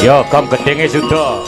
Yo gom gedenge sudah.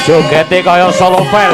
Jogete kaya solopel.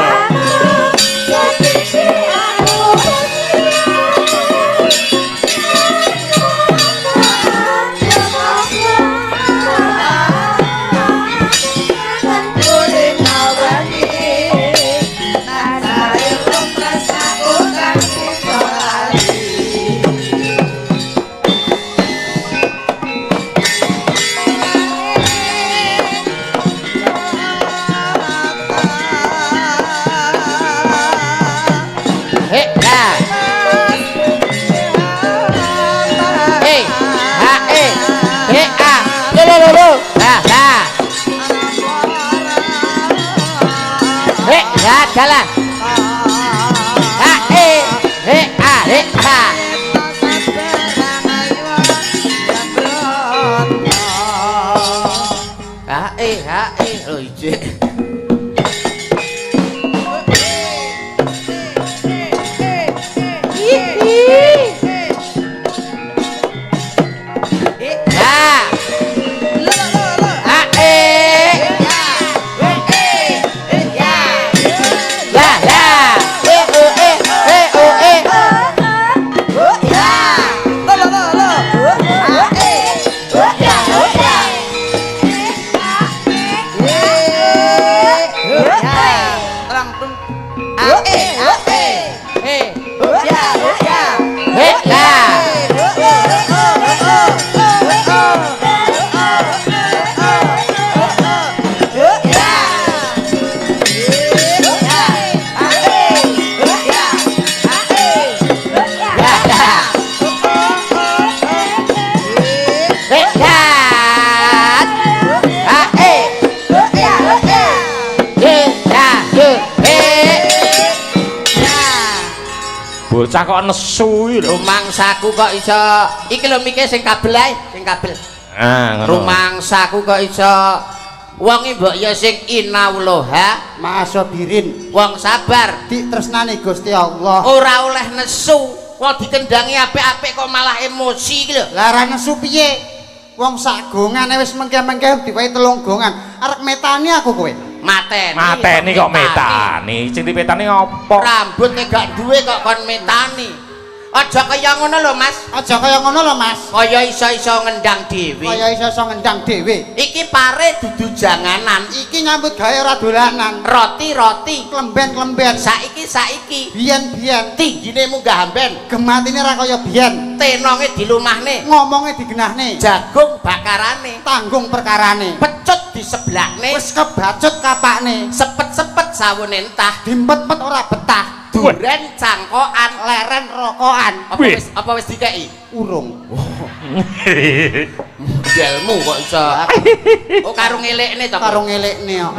Jalan. Oh ijik. Bocah kok nesu lho. Rumangsaku kok iso iki lho mikir sing kabel ae, sing kabel. Ah, ngono. Rumangsaku kok iso wong iki mbok ya sing inauloha Maasobirin. wong sabar, Ditresnani Gusti Allah. ora oleh nesu. Wong dikendangi apik-apik kok malah emosi iki lho. Lah ra nesu piye? Wong sak gongane wis mengke-mengke diwehi telung gongan. Arek metani aku kowe. Mateni kok metani. Sing dipetani apa? Rambut gak duwe kok kon metani. Aja kaya ngono lho, Mas. Aja kaya ngono lho, Mas. Kaya iso-iso ngendang dhewe. Kaya iso ngendang dhewe. Iki pare dudu janganan. Iki nyambut gawe ora dolanan. Roti-roti, Klemben-klemben. saiki Biyen-biyen. tinggine munggah amben, Gematine ra kaya biyen. tenonge dilumahne, Ngomongnya digenahne. jagung bakarane, Tanggung perkarane. pecut di sebelahne, Wis kebacut kapakne. sepet-sepet sawune entah, Dimpet-pet ora betah. duren cangkokan, Leren rokokan. apa wis dikeki? Urung. Modelmu kok iso. Oh karo ngelekne to. Karo ngelekne kok.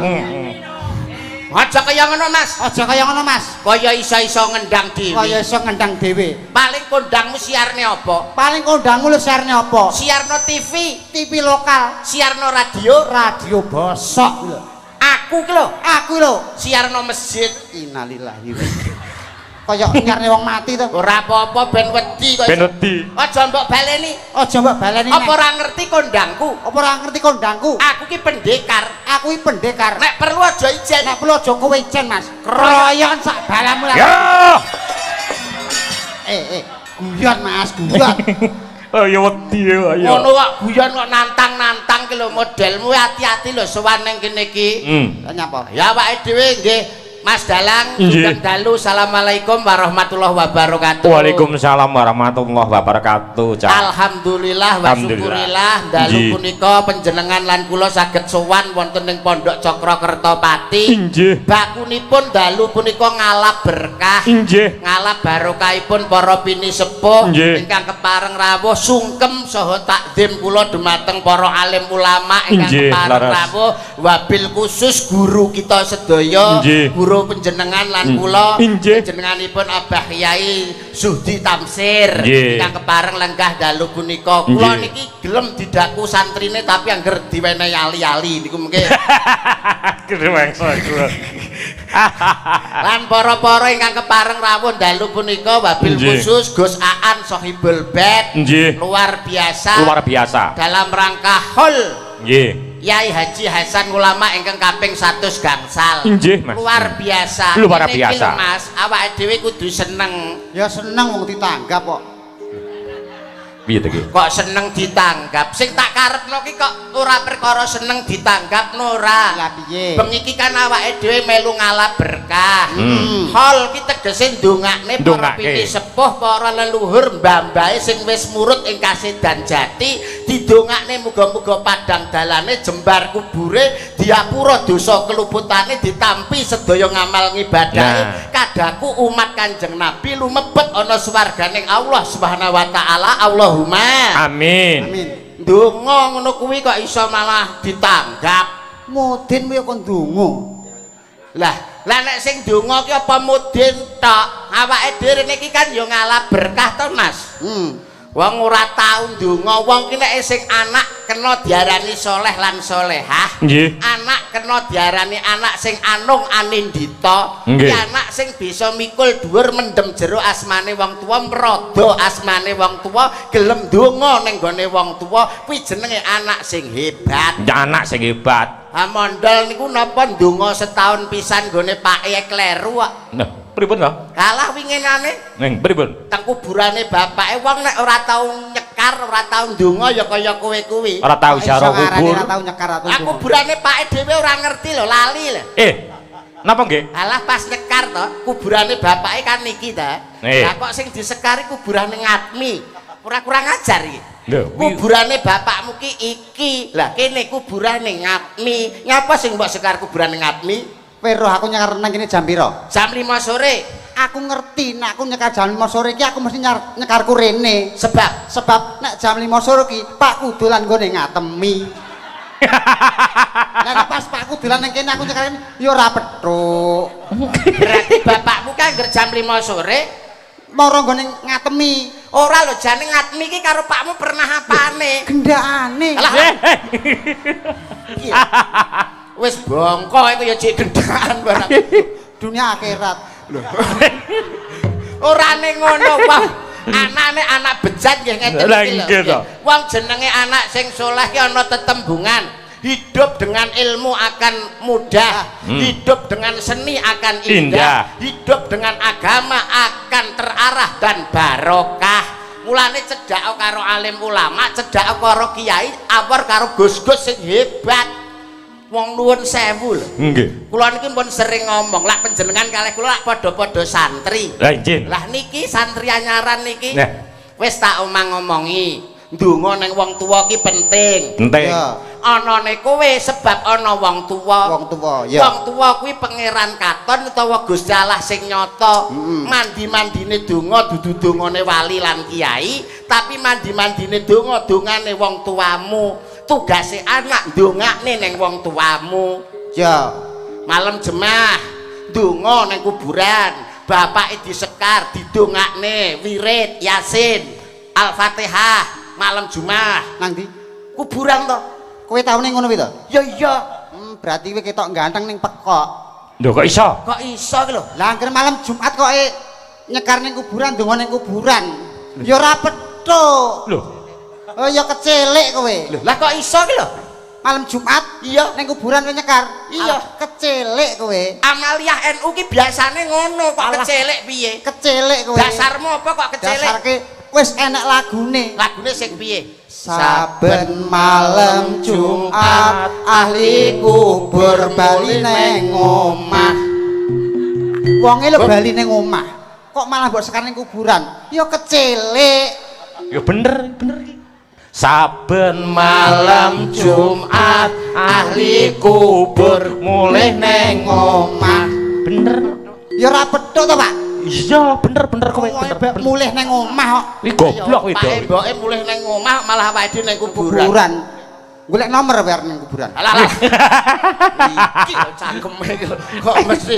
Aja kaya ngono, Mas. Aja kaya ngono, Mas. Kaya iso-iso ngendang dhewe. Kaya iso ngendang dhewe. Paling kondangmu siarne apa? Paling kondangmu lu siarne apa? Siarno TV, TV lokal, siarno radio, radio bosok lho. aku ki lho, Aku lho. siarno masjid. Innalillahi. Kaya nyarne wong mati to. Ora apa-apa ben wedi kok. Ben wedi. Aja mbok baleni. Aja mbok baleni. Apa ora ngerti kondangku? Apa ora ngerti kondangku? Aku ki pendekar. Aku iki pendekar. Nek perlu aja ijen. Nek perlu aja kowe ijen, Mas. Kroyon sak balamu lah. Ya. Guyon, Mas, guyon. Oh ya wedi ya. Ngono kok guyon kok nantang-nantang ki lho modelmu hati-hati lho sowan ning kene iki. Lah nyapa? Ya awake dhewe nggih Mas Dalang Nggih. sugeng dalu. Assalamualaikum warahmatullahi wabarakatuh. Waalaikumsalam warahmatullahi wabarakatuh. Cak. Alhamdulillah wa Alhamdulillah. syukurillah dalu Nggih. punika panjenengan lan kula saged sowan wonten ing Pondok Cokrokertopati. Inggih. Bakunipun dalu punika ngalap berkah. Inggih. Ngalap barokahipun para pini sepuh Nggih. ingkang kepareng rawuh sungkem saha takdim kula dhumateng para alim ulama ingkang Nggih, kepareng laras. rawuh wabil khusus guru kita sedaya Nggih. guru panjenengan lan kula Nggih. panjenenganipun Abah Kyai Suhdi Tamsir Nggih. ingkang kepareng lenggah dalu punika kula Nggih. niki gelem didaku santrine tapi angger diwenehi ali-ali niku mengke lan para-para ingkang kepareng rawuh dalu punika wabil Nggih. khusus Gus Aan Sohibul Bed Nggih. luar biasa Luar biasa. dalam rangka hol Nggih. Yai Haji Hasan ulama ingkang kaping 100 gangsal. Nggih, Mas. Luar biasa. Luar Ini biasa. iki lho, Mas, awake dhewe kudu seneng. Ya seneng wong ditanggap kok. Piye to iki? Kok seneng ditanggap? Sing tak karepno ki kok ora perkara seneng ditanggap ora. Lah piye? Bengi iki kan awake dhewe melu ngalap berkah. Hol ki tegese ndongakne para Ndongake. pini sepuh, para leluhur mbah-mbahe sing wis murut ing Kasedan Jati, didongakne muga-muga padang dalane jembar kubure, diapura dosa keluputane, ditampi sedaya ngamal ngibadahe. Nah. Kadaku umat Kanjeng Nabi lumebet ana swarganing Allah Subhanahu wa taala. Allahumma Amin. Amin. ndonga ngono kuwi kok iso malah ditanggap. Mudin kuwi kok ndonga. Lah nek sing ndonga ki apa mudin tok? Awake dhewe niki kan ya ngalap berkah to, Mas. Wong ora tau ndonga, wong ki nek sing anak kena diarani soleh lan solehah. Nggih. Anak kena diarani anak sing anung anindita. Nggih. Ki anak sing bisa mikul dhuwur mendem jero asmane wong tuwa, mrada asmane wong tuwa, gelem ndonga ning gone wong tuwa, kuwi jenenge anak sing hebat. Ya anak sing hebat. Ha mondol niku napa ndonga setahun pisan gone pake kleru kok. Nah, pripun to? Kalah winginane Ning pripun? teng kuburane bapake wong nek ora tau nyekar, ora tau ndonga ya kaya kowe kuwi. Ora tau Kok ziarah iso ngarani kubur. ora tau nyekar aku. Lah kuburane pake dhewe ora ngerti lho, lali lho. Napa nggih? Alah pas nyekar to, kuburane bapake kan niki ta. Lah kok sing disekari kuburane ngatmi. Ora kurang ajar iki. Lho, Kuburane bapakmu ki iki. Lah kene kuburane ngatmi. Nyapa sing mbok sekar kuburane ngatmi? Kowe roh aku nyekar nang kene jam pira? Jam 5 sore. Aku ngerti nek aku nyekar jam 5 sore iki aku mesti nyekarku rene. Sebab nek jam 5 sore iki Pak Kudulan nggone ngatemi. Lah nek pas Pak Kudulan nang kene aku nyekar rene ya ora petruk. Berarti bapakmu kan ngger jam 5 sore. Mara nggone ngatemi. Ora lho jane ngatmi iki karo pakmu pernah apane? Gendakane. Alah. Wis bongko iku ya cek gendaan barang. Dunia akhirat. Ora ning ngono, wah. Anake anak bejat nggih ngeten Lah, iki lho. nggih to. Wong jenenge anak sing saleh ki ana tetembungan. Hidup dengan ilmu akan mudah, hidup dengan seni akan indah, hidup dengan agama akan terarah dan barokah. Mulane cedhak karo alim ulama, cedhak karo kiai, awor karo gus-gus sing hebat. Wong nuwun sewu lho. Nggih. Kula niki pun sering ngomong, lak panjenengan kalih kula lak padha-padha santri. Lah nggih. Lah niki santri anyaran niki. Nah. Wis tak omong-omongi. Ndonga ning wong tuwa ki penting. Penting. Ya. Anane kowe sebab ana wong tuwa. Wong tuwa, ya. Wong tuwa kuwi pangeran katon utawa Gusti Allah sing nyata. Mandi-mandine donga dudu dongane wali lan kiai, tapi mandi-mandine donga dongane wong tuamu. Tugase anak ndongakne ning wong tuamu. Ya. Malam jemaah ndonga ning kuburan, bapake disekar, didongakne wirid Yasin, Al-Fatihah. Malam Jumat Nang ndi? kuburan to. Kowe tau ning ngono kuwi to? Ya iya. Berarti kowe ketok ganteng ning pekok. Lho kok iso? Kok iso ki lho? Lah angger malam Jumat kok nyekar ning kuburan, donga ning kuburan. Ya ora petuk. Lho. Oh ya kecelek kowe. Lah kok iso ki lho? Malam Jumat Iya. ning kuburan kowe nyekar. Iya. Kecelek kowe. Amaliyah NU ki biasane ngono, kok Alah. kecelek piye? Kecelek kowe. Dasarmu apa kok kecelek? Dasarke wis enak lagune. Lagune sing piye? Saben malam Jumat ahli kubur bali neng omah. Wonge lho bali ning omah. Kok malah mbok sekar ning kuburan? Ya kecilik. Ya bener iki. Saben Malam Jumat ahli kubur mulih neng omah. bener. Ya ora petuk to, Pak. Iya, bener kowe bener. Mulih ning omah kok. Iki goblok kuwi, Pak Mboke mulih neng omah malah awake dhewe neng kuburan. Kuburan. Golek nomor biar ning kuburan. Alah. Iki lho cangkeme iki lho. Kok mesti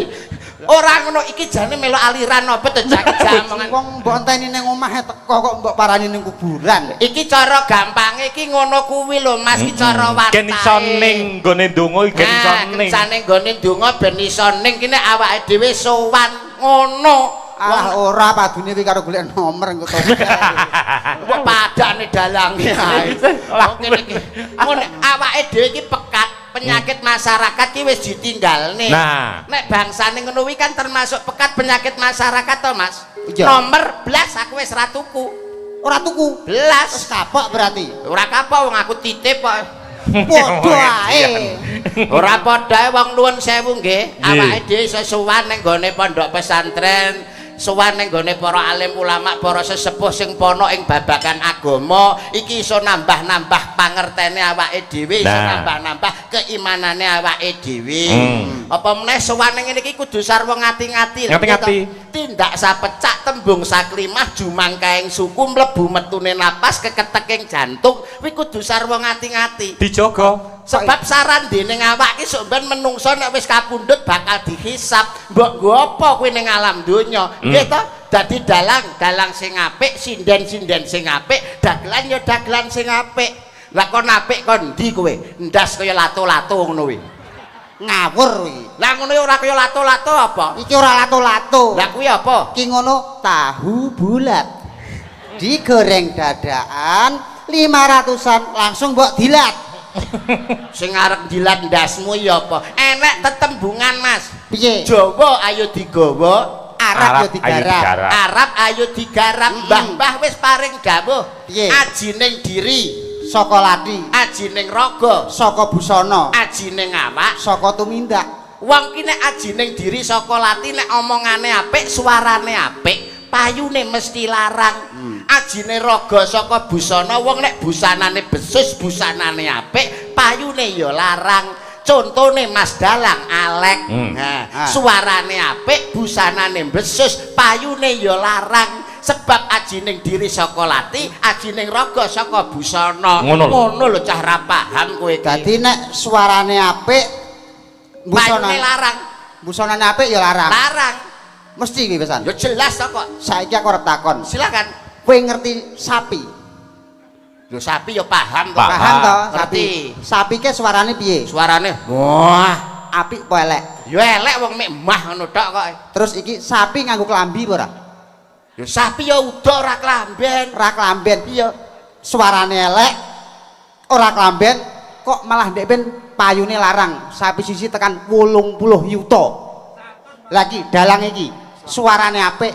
ora ngono iki jane melu aliran apa to jamongan. Wong mbok enteni ning omahe teko kok mbok parani ning kuburan. Iki cara gampange iki ngono kuwi lho Mas, iki cara watahe. Ken iso ning nggone ndonga iki ken iso ning. Kesane nggone ndonga ben iso ning kene awake dhewe sowan ngono. Ah ora padune iki karo golek nomor engko to. Kok padane dalange ae. Lah ngene iki. Ngono awake dhewe iki pekat penyakit masyarakat ki wis ditinggalne. Nah, nek bangsane ngono kuwi kan termasuk pekat penyakit masyarakat to, Mas. Iya. Nomor blas aku wis ra tuku. Ora tuku. Blas. Wis kapok berarti. Ora kapok wong aku titip kok. Padha ae. Ora padha wong nuwun sewu nggih. Awake dhewe iso sowan ning gone pondok pesantren, sowan ning gone para alim ulama, para sesepuh sing pono ing babagan agama, iki iso nambah-nambah pangertene awake dhewe, iso nambah-nambah keimanane awake dhewe. Apa meneh sowan ning ngene iki kudu sarwa ngati-ngati. Ngati-ngati. Tindak sapecak tembung saklimah jumangkaing suku mlebu metune napas keketeking jantung kuwi kudu sarwa ngati-ngati. dijogo. Sebab saran dening awak iki sok ben menungso nek wis kapundhut bakal dihisab. Mbok nggo apa kuwi ning alam donya? Nggih to? Dadi dalang sing apik, sinden-sinden sing apik, dagelan ya dagelan sing apik. Lah kon apik kon ndi kowe? Ndas kaya lato-lato ngono kuwi. Ngawur kuwi. Lah ngono ora kaya lato-lato apa? Iki ora lato-lato. Lah kuwi apa? Ki ngono tahu bulat. Digoreng dadaan 500-an langsung mbok dilat. Sing arep dilat ndasmu ya apa? Enek tetembungan, Mas. Piye? Jawa ayo digawa, Arab yo digarap. Arab ayo digarap. Mbah-mbah wis paring dawuh. Piye? Ajining diri, Saka lati, ajining raga, saka busana, ajining awak. saka tumindak. Wong ki nek ajining diri saka lati nek omongane apik, suarane apik, payune mesti larang. Ajine raga saka busana, wong nek busanane besus, busanane apik, payune ya larang. Contone Mas Dalang alek. Nah, suarane apik, busanane besus, payune ya larang. Sebab ajining diri saka lati, ajining raga saka busana. Ngono lho cah ra paham kowe iki. Dadi nek suarane apik, Payune larang. busanane apik ya larang. Larang. Mesti kuwi pesan. Ya jelas to kok. Saiki aku arep takon. Silakan. Kowe ngerti sapi? Lho sapi ya paham to. Paham to? Ngerti. Sapi ke suarane piye? Suarane wah, Apik apa elek? ya elek wong mek mah ngono tok kok. Terus iki sapi nganggo klambi apa ora? Ya sapi ya udah ora klamben. Ora klamben. Iya. Suarane elek, ora klamben, kok malah ndek ben payune larang. Sapi sisi tekan 80 yuta. Lagi dalang iki suarane apik,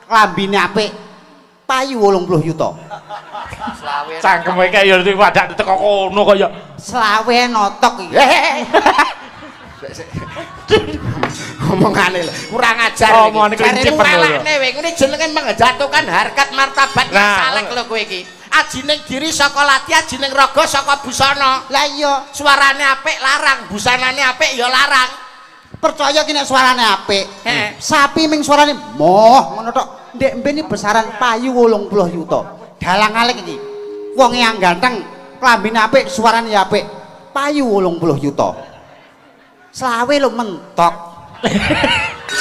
klambine apik, payu 80 yuta. Cangkeme kaya ya wadak teko kono kaya. Selawe notok iki. Omongane lho, kurang ajar. Omongane kelincip lho. Ngene jenenge menjatuhkan harkat martabat salek lho kowe iki. Ajining diri saka lati, ajining raga saka busana. Lah iya, Suarane apik larang, busanane apik ya larang. percaya ki nek suarane apik. Sapi ming suarane moh ngono tok. Ndek mbene besaran payu 80 yuta. Dalang alek iki. Wong yang ganteng, klambine apik, suarane ya apik. Payu 80 yuta. Selawe lho mentok.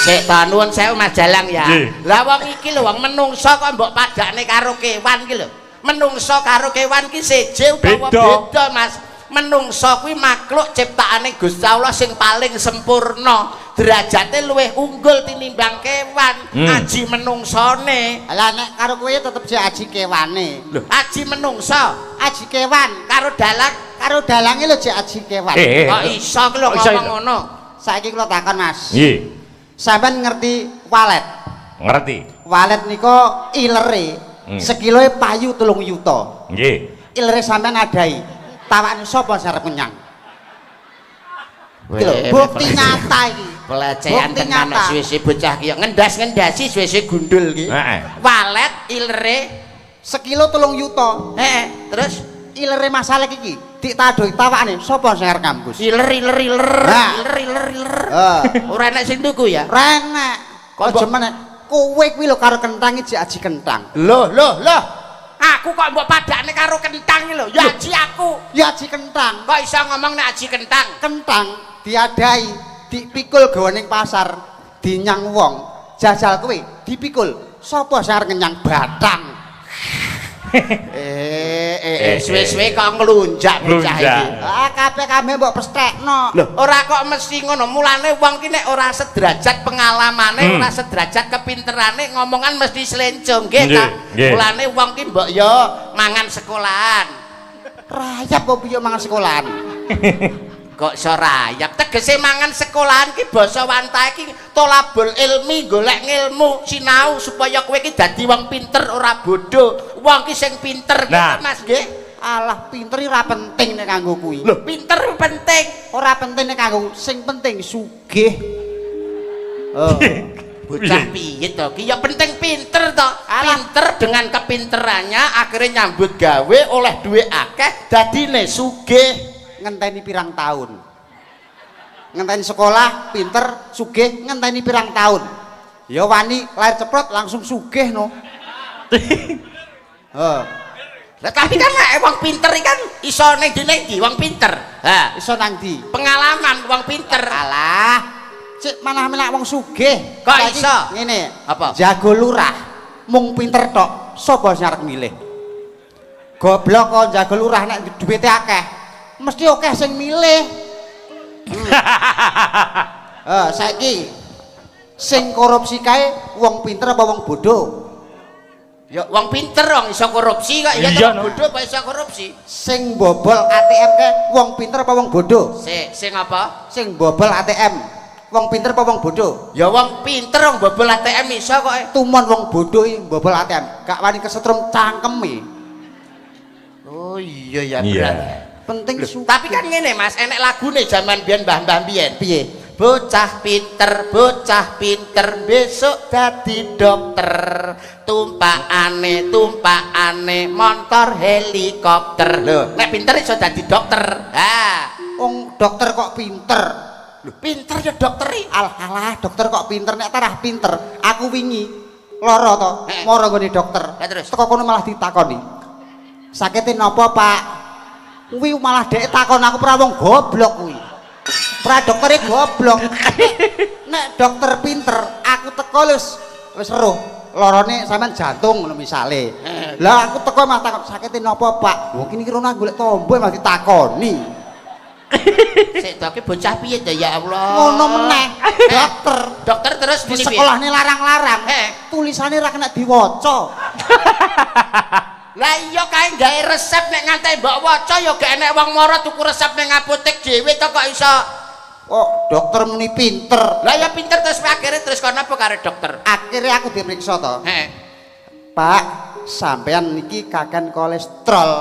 Sik ta nuwun sewu Mas Dalang ya. Lah wong iki lho wong menungso kok mbok padakne karo kewan iki lho. Menungso karo kewan ki seje utawa beda Mas. Menungso kuwi makhluk ciptaane Gusti Allah sing paling sempurna. Derajate luwih unggul tinimbang kewan. Aji menungsone. Lah nek karo kowe tetep jek aji kewane. Lho, aji menungso, Aji kewan karo dalang, karo dalange lho jek aji kewan. kok iso ki lho ngomong ngono. Saiki kula takon Mas. Nggih. Sampeyan ngerti walet? Ngerti. Walet nika ilere sekiloe payu 3 yuta. Nggih. Ilere sampeyan adai. Tawakne sapa sing arep kenyang? Iki lho, bukti nyata iki. Pelecehan Bukti tenan nyata. suwe-suwe bocah ki ngendas-ngendasi suwe-suwe gundul ki. Heeh. Walet ilere. Sekilo 3 yuta. Terus Ilere masalah iki ditadoi tawakane sapa sing arep kampus? iler. Nah. Iler. Heeh. Ora enak sing tuku ya? Renek. Kok Kok jemene kowe kuwi lho karo kentang iki aji kentang. Loh. Aku kok mbok padakne karo kentang iki lho. Ya aji aku. Ya aji kentang. Kok iso ngomong nek aji kentang? Kentang diadai, dipikul gawe ning pasar, dinyang wong. Jajal kowe dipikul. Sapa sing arep ngenyang batang? Suwe-suwe kok nglunjak bocah iki. Ah kabeh mbok pestekno. Loh, ora kok mesti ngono. Mulane wong ki nek ora sederajat pengalamane, ora sederajat kepinterane, ngomongan mesti selencong nggih ta. Mulane wong ki mbok yo mangan sekolahan. Rayap kok piye mangan sekolahan? Kok iso rayap? Tegese mangan sekolahan ki basa wantahe ki tolabul ilmi, golek ngilmu, sinau supaya kowe ki dadi wong pinter ora bodoh. Wong ki sing pinter Nah. Mas nggih. Alah pinter ora penting nek kanggo kuwi. Lho, pinter penting. Ora penting nek kanggo sing penting sugih. Oh. Bocah piye to? Ki ya penting pinter to. Pinter dengan kepinterannya akhirnya nyambut gawe oleh duit akeh dadine sugih. Ngenteni pirang tahun. Ngenteni sekolah, pinter, sugih, ngenteni pirang tahun. Ya wani lahir ceprot langsung sugih no. Lah tapi kan nek wong pinter iki kan iso ning ndi wong pinter. Ha, Iso nang ndi? pengalaman wong pinter. Alah, cek manah menak wong sugih. Kok Saiki iso? Ngene. Apa? Jago lurah, mung pinter tok. Sapa sing arep milih? Goblok kok jago lurah nek duwite akeh. Mesti akeh sing milih. Saiki sing korupsi kae wong pinter apa wong bodoh? Ya wong pinter wong iso korupsi kok ya Iya, no. bodoh apa iso korupsi? Sing bobol ATM kae wong pinter apa wong bodoh? Sing apa? Sing bobol ATM wong pinter apa wong bodoh? Ya wong pinter wong bobol ATM iso kok. Tumon wong bodoh iki bobol ATM, gak wani kesetrum cangkeme. Oh iya ya Iya. berat. Penting sugih. Tapi kan ngene Mas, enek lagune zaman biyen mbah-mbah biyen. piye? Bocah pinter besok dadi dokter. Tumpakane motor helikopter. Lho, nek pinter iso dadi dokter. Ha. Wong dokter kok pinter. Lho, pinter ya dokter iki. Alah, dokter kok pinter nek tarah pinter. Aku wingi lara to, mara nggone dokter. Ya, terus? Teko kono malah ditakoni. Sakite napa, Pak? Kuwi malah dhek takon aku ora wong goblok kuwi. Pra doktere goblok. Nek dokter pinter, aku teko wis eruh. Larane sampean jantung ngono misale. Lah aku teko malah takon sakite napa, Pak? Wong iki kira golek tombol malah ditakoni. Sik toke bocah piye to ya Allah. Ngono meneh. Dokter. Dokter terus Di muni piye? sekolahnya larang-larang. Tulisannya ra kena diwaca. Lah iya kae gawe resep nek nganti mbok waca ya gak enek wong mara tuku resep ning apotek dhewe to kok iso. Oh, dokter muni pinter. Lah ya pinter terus akhirnya terus kono apa karo dokter? Akhirnya aku diperiksa to. Heh. Pak, sampean niki kakan kolesterol.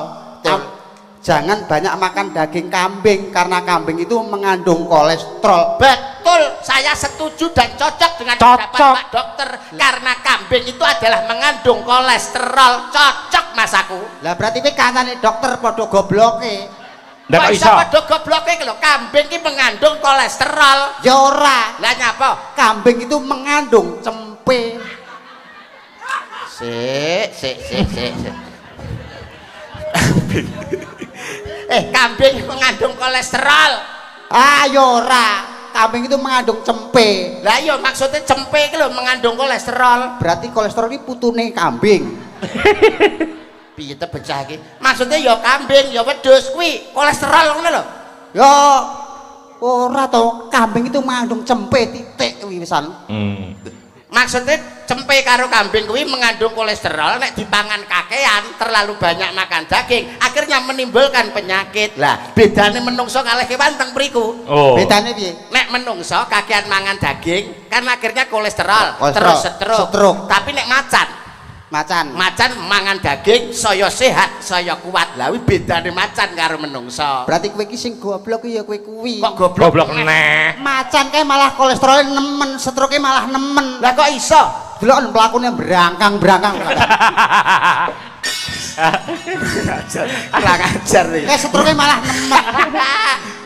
Jangan banyak makan daging kambing karena kambing itu mengandung kolesterol. Betul, saya setuju dan cocok dengan pendapat Pak Dokter karena kambing itu adalah mengandung kolesterol. Cocok Mas aku. Lah berarti kowe kancane dokter padha gobloke. Ndak Kok iso. padha gobloke iki lho, kambing iki mengandung kolesterol. Ya ora. Lah nyapa? Kambing itu mengandung cempe. Sik. Kambing mengandung kolesterol. Ah, ya ora. Kambing itu mengandung cempe. Lah iya maksudnya cempe iki lho mengandung kolesterol. Berarti kolesterol ini putune kambing. Piye to pecah iki? Maksudnya ya kambing, ya wedhus kuwi kolesterol ngono lho. Ya ora to, kambing itu mengandung cempe titik wisan. Maksudnya cempe karo kambing kuwi mengandung kolesterol nek dipangan kakean terlalu banyak makan daging akhirnya menimbulkan penyakit. Lah bedane menungso kalih kewan teng mriku. Oh. Bedane piye? Nek menungso kakean mangan daging kan akhirnya kolesterol, Kolesterol, terus stroke. stroke. Tapi nek macan Macan. Macan mangan daging saya sehat, saya kuat. Lah kuwi bedane macan karo menungso. Berarti kowe iki sing goblok ya kowe kuwi. Kok goblok? Goblok neh. Macan kae malah kolesterol nemen, stroke malah nemen. Lah kok iso? Delok pelakune brangkang-brangkang. Kurang ajar iki. Kae stroke malah nemen.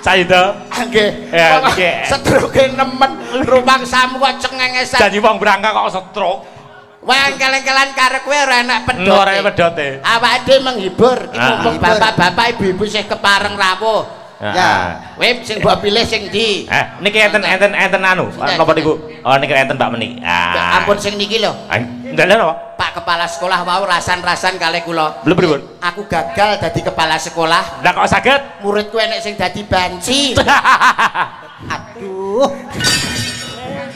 Saito. Nggih. Ya, nggih. Stroke nemen rumangsamu kok cengengesan. Jadi wong berangkat kok stroke. Wah, keleng-kelan karo kowe ora enak pedhot. Ora enak pedote. Awake dhewe menghibur, iki mumpung menghibur. bapak-bapak ibu-ibu sing kepareng rawuh. Ya. Kowe sing mbok pilih sing ndi? Niki enten anu. Napa niku? Oh niki enten Mbak Meni. Ampun sing niki lho. Ndak napa? Pak kepala sekolah wau rasan-rasan kalih kula. Lho pripun? Aku gagal dadi kepala sekolah. Lah kok saged? Muridku enek sing dadi banci. Aduh.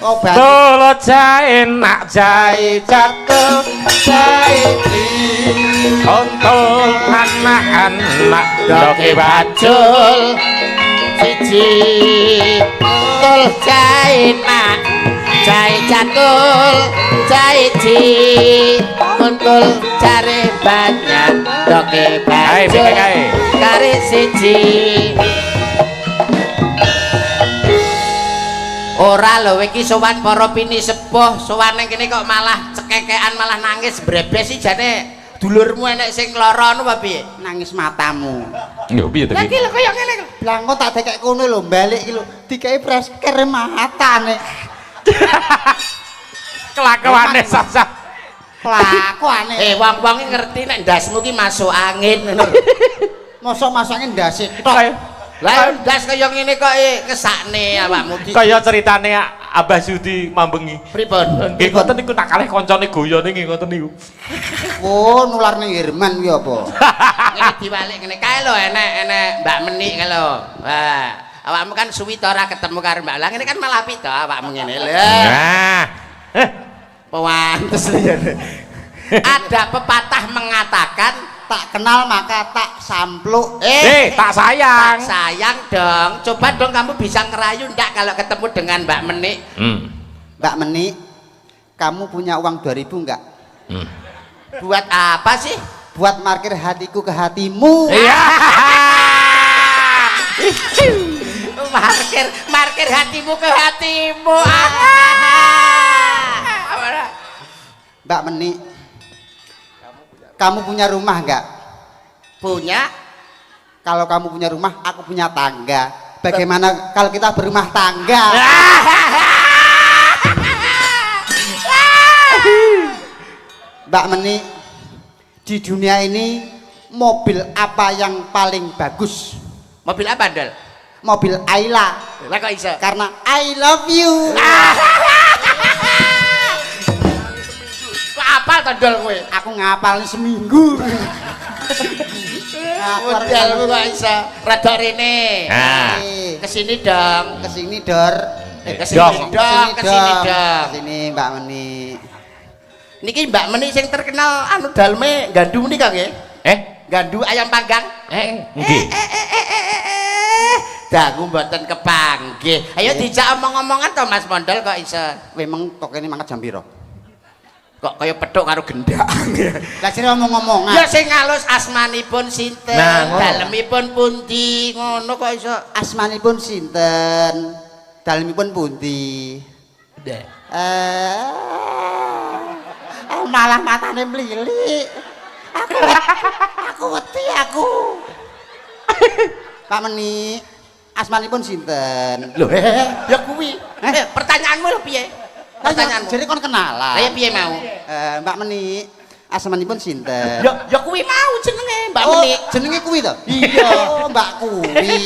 Oh, banci. Tolo jae nak jae jatuh jae kontol anak-anak doke bacul siji tul jae nak jae catul jae ji kuntul cari banyak doke Kae, bacul kae. kari siji ora lho iki sowan para pini sepuh sowan ning kene kok malah cekekean malah nangis brebes sih jane dulurmu enek sing lara anu apa piye Nangis matamu. Yo piye to lagi iki? lho kaya ngene lho Blangko tak dekek kono lho balik iki lho. Dikei presker matane. Kelakuane sah-sah. Kelakuane. wong-wong iki ngerti nek ndasmu ki masuk angin ngono Mosok masake ndase tok. lah ndas kaya ngene kok kesakne awakmu ki Kaya ceritane Abah Sudi mambengi. pripun Nggih ngoten niku tak kalih kancane goyone nggih ngoten niku. Oh, nularne Herman kuwi apa? ngene diwalik ngene kae lho enek Mbak Menik kae lho wah awakmu kan suwi to ora ketemu karo Mbak Lah ngene kan malah apik to awakmu ngene lho Nah. pantes lho ada pepatah mengatakan Tak kenal maka tak sampluk. Tak sayang. tak sayang dong coba dong kamu bisa ngerayu ndak kalau ketemu dengan Mbak Menik Mbak Meni, kamu punya uang 2000 enggak? buat apa sih Buat markir hatiku ke hatimu. Iya. markir hatimu ke hatimu Mbak Meni, kamu punya rumah enggak? punya Kalau kamu punya rumah, aku punya tangga. Bagaimana kalau kita berumah tangga? Mbak Meni, di dunia ini mobil apa yang paling bagus? mobil apa Dol? Mobil Ayla. Lah kok iso? Karena I love you. Kok apal to Dol kowe? Aku ngapal seminggu. Modelmu kok iso? Rada rene. Nah. Kesini dong. Kesini Dor. Kesini dong, kesini dong. Kesini Mbak Meni. Niki Mbak Meni sing terkenal anu dalme gandu menika nggih. Gandu ayam panggang. Nggih. Dangu mboten kepanggih. Ayo dijak omong-omongan to Mas Mondol kok iso. Memang kok ini mangkat jam piro? Kok kaya petuk karo gendak. Lah sire omong-omongan. Ya sing ngalus asmanipun sinten, Nah, ngono. dalemipun pundi, ngono kok iso. Asmanipun sinten? Dalemipun pundi? Malah matane mlilik. Aku wedi aku. Pak Meni, asmanipun sinten? Lho, ya kuwi. Pertanyaanmu lho piye? Pertanyaanmu. Jadi kon kenalan. Lah piye mau? Mbak Meni, asmanipun sinten? Ya kuwi mau jenenge Mbak Oh, Meni. jenenge kuwi to? Iya. Oh, Mbak kuwi.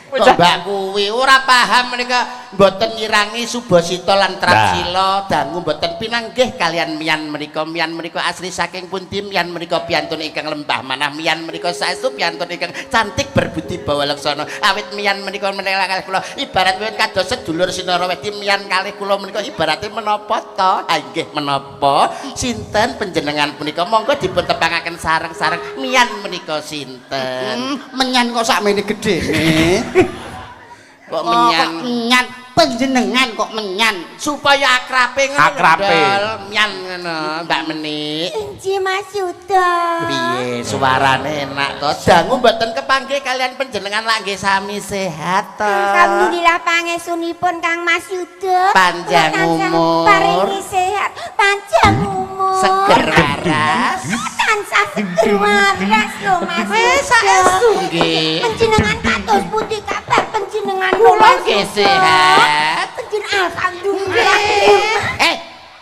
Kok Mbak kuwi ora paham menika mboten ngirangi Subasita lan Trapsila dangu mboten pinanggih kalian miyan menika asli saking pundi miyan menika piyantun ingkang lembah manah miyan menika saestu piyantun ingkang cantik berbudi bawa laksana awit miyan menika menika kalih kula ibarat wiwit kados sedulur Sinara Wedi miyan kalih kula menika ibarate menapa to inggih menapa sinten panjenengan punika monggo dipun tepangaken sareng-sareng miyan menika sinten Menyan kok sakmene gedene. kok menyan Menyan panjenengan kok menyan supaya akrabe ngono. Akrabe. Nyan ngono, Mbak Meni. Inji Mas Yuda. Piye suarane enak to? Dangu mboten kepanggih kalian panjenengan lak nggih sami sehat to. Alhamdulillah pangesunipun Kang Mas Yuda. Panjang umur. Paringi sehat, panjang umur. Seger waras. Tansah seger waras lho Mas. Saestu nggih. Panjenengan kados pundi kabar panjenengan Kula nggih sehat. Panjenengan alhamdulillah.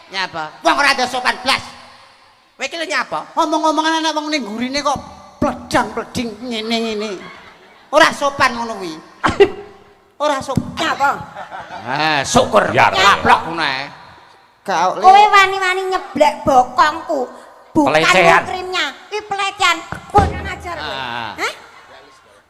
Nyapa? wong ora ada sopan blas Kowe iki lho nyapa? ngomong-ngomongan anak wong ning gurine kok pledang-pleding ngene-ngene ora sopan ngono kuwi ora sopan Nyapa? Syukur. Ya, Kaplok ngono ae. gak Kowe wani-wani nyeblek bokongku. Bukan Pelecehan. krimnya, kuwi pelecehan. Kurang ajar kowe. Ah. Hah?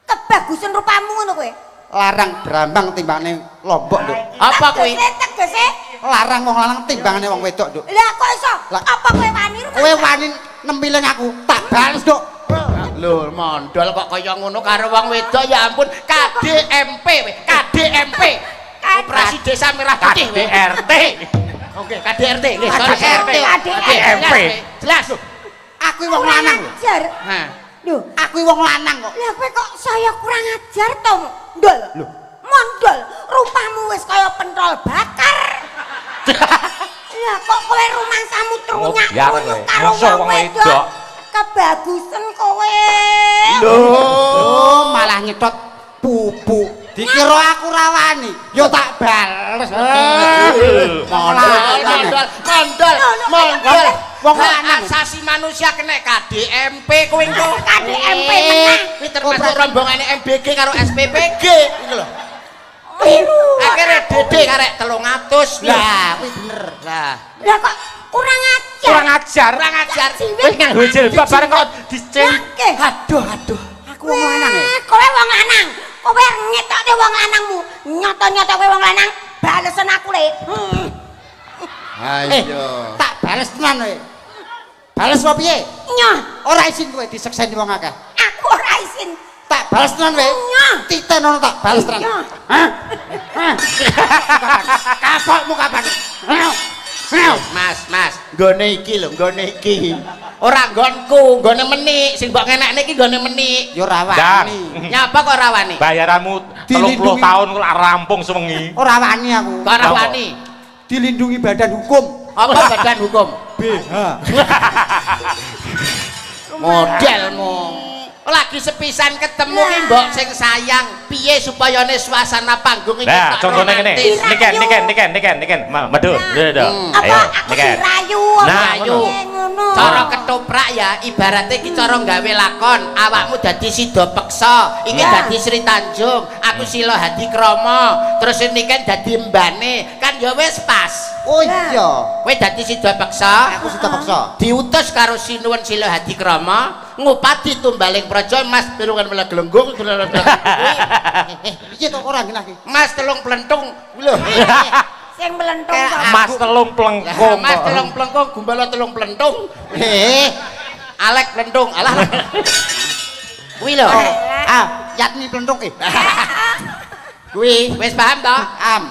Kebagusan rupamu ngono kowe. larang brambang timbangane lombok nduk Apa kuwi? Tegese. larang wong lanang timbangane wong wedok nduk Lah kok iso? Lah. Apa kowe wani? kowe wani nempiling aku tak bales nduk Lho, mondol kok kaya ngono karo wong wedok ya ampun. KDMP we, KDMP. Operasi Desa Merah Putih we. KDRT. Oke, KDRT nggih, sorry KDRT. KDMP. Jelas lho. aku wong lanang lho Ajar. Nah, Lho, aku wong lanang kok lah kowe kok saya kurang ajar to, Ndol? Lho. Mondol, rupamu wis kaya pentol bakar. Lah kok kowe rumangsamu trunyak biar ngono kowe. karo Masa wong wong wedok. wedok? Kebagusan kowe. oh malah nyetot pupu dikira aku rawani yo tak bales mondol. Wong lanang. Asasi manusia kena KDMP kowe engko. KDMP meneh. Kuwi termasuk rombongane MBG karo SPPG iki lho. Biru. Akhirnya Dede karek 300. lah kuwi bener Lah, Lah kok kurang ajar. Kurang ajar. kurang ajar. Wis nganggo jilbab bareng kok diceng. Oke. Aduh. aku wong lanang ya Kowe wong lanang. Kowe ngetokne wong lanangmu. Nyoto-nyoto kowe wong lanang, balesen aku le. tak bales tenan kowe bales apa piye Nyoh, ora izin kowe disekseni wong akeh aku ora izin. tak bales tenan kowe Nyoh. titen ono tak bales tenan Nyoh. kapokmu kapan Mas, nggone iki lho, nggone iki. Ora nggonku, nggone Meni, sing mbok ngenekne iki nggone Meni. yo ora Dan wani Nyapa kok ora wani? bayaranmu 30 Dilindungi. tahun kok rampung sewengi. ora wani aku Kok ora wani? dilindungi badan hukum Apa badan hukum? BH Modelmu. Lagi sepisan ketemu ki mbok sing sayang. Piye supaya suasana panggung iki Nah, tak contohnya ngene. romantis? Niken. Madu. Ayo, Apa aku niken. dirayu? Nah, Rayu. ngono. Cara ketoprak ya ibaratnya iki cara gawe lakon, awakmu dadi Sida Peksa, iki Ya. dadi Sri Tanjung, aku Sila Hadi Krama, terus ini kan dadi mbane, kan ya wis pas. oh iya Kowe dadi Sida Peksa, aku sudah paksa diutus karo Sinuwun Sila Hadi Krama, ngupati tumbaling praja Mas pirungan mela glenggung, piye kok ora genah iki Mas telung plentung, lho. Sing melentung kok. Mas telung plengkung. Mas telung plengkung, gumbala telung plentung. Alek plentung, alah. Kuwi lho. yatni plentung Kuwi wis paham to?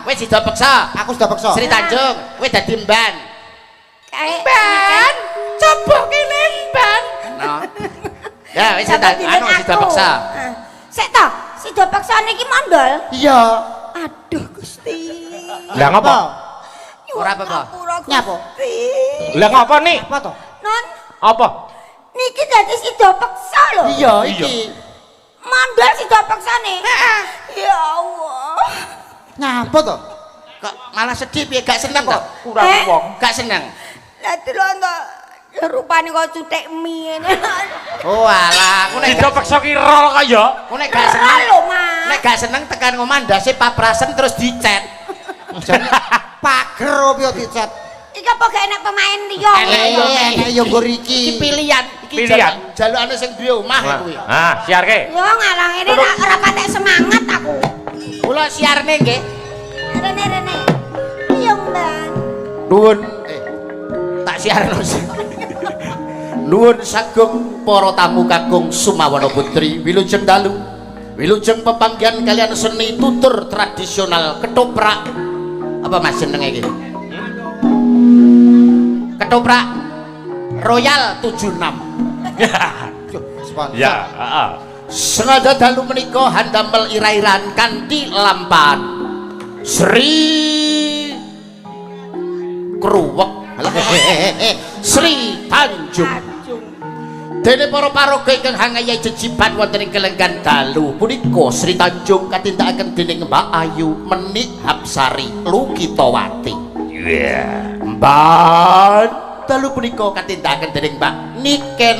Wis Sida Peksa. aku sudah paksa Sri Tanjung, kowe dadi mban. Kae Mban, coba kene mban. No. Ya wis Sida Peksa. Sik to, Sida Peksa niki mondol. iya Aduh Gusti. Lah ngapa? Ora apa-apa. Nyapa? Lah ngapa nih? apa to Non, Apa? niki dadi Sida Peksa lho. iya iki Mondol Sida Peksane. Ya Allah. nyapa to Kok malah sedih piye gak seneng kok? Kurang wong. Gak seneng. Lah delok to rupane kok cutek mie ngene. Oh alah, aku nek Sida Peksa ki rol kaya. aku nek gak seneng. Lho, Mas. Nek gak seneng tekan ngomah ndase paprasen terus dicet. pager opo dicet Iki apa gak enak pemain liya? enak yo nggo Iki iki pilihan, iki Pilihan. jalukane sing duwe omah kuwi. Ah, siarke. Yo ngalang ini ora patek semangat aku. Kula siarne nggih. Rene. Iya, Mbak. Nuwun tak siarno sih. Nuwun sagung para tamu kakung Sumawana Putri Wilujeng dalu wilujeng pepanggihan kalian seni tutur tradisional ketoprak apa mas jenenge iki ketoprak Royal 76 Ya, senada dalu menika handamel ira-iran kanthi lampahan Sri Kruwek Sri Tanjung dene para paraga ingkang hangaya jejiban wonten ing kelenggan dalu punika Sri Tanjung katindakaken dening Mbak Ayu Menik Hapsari Lukitawati. Mbak dalu punika katindakaken dening Mbak Niken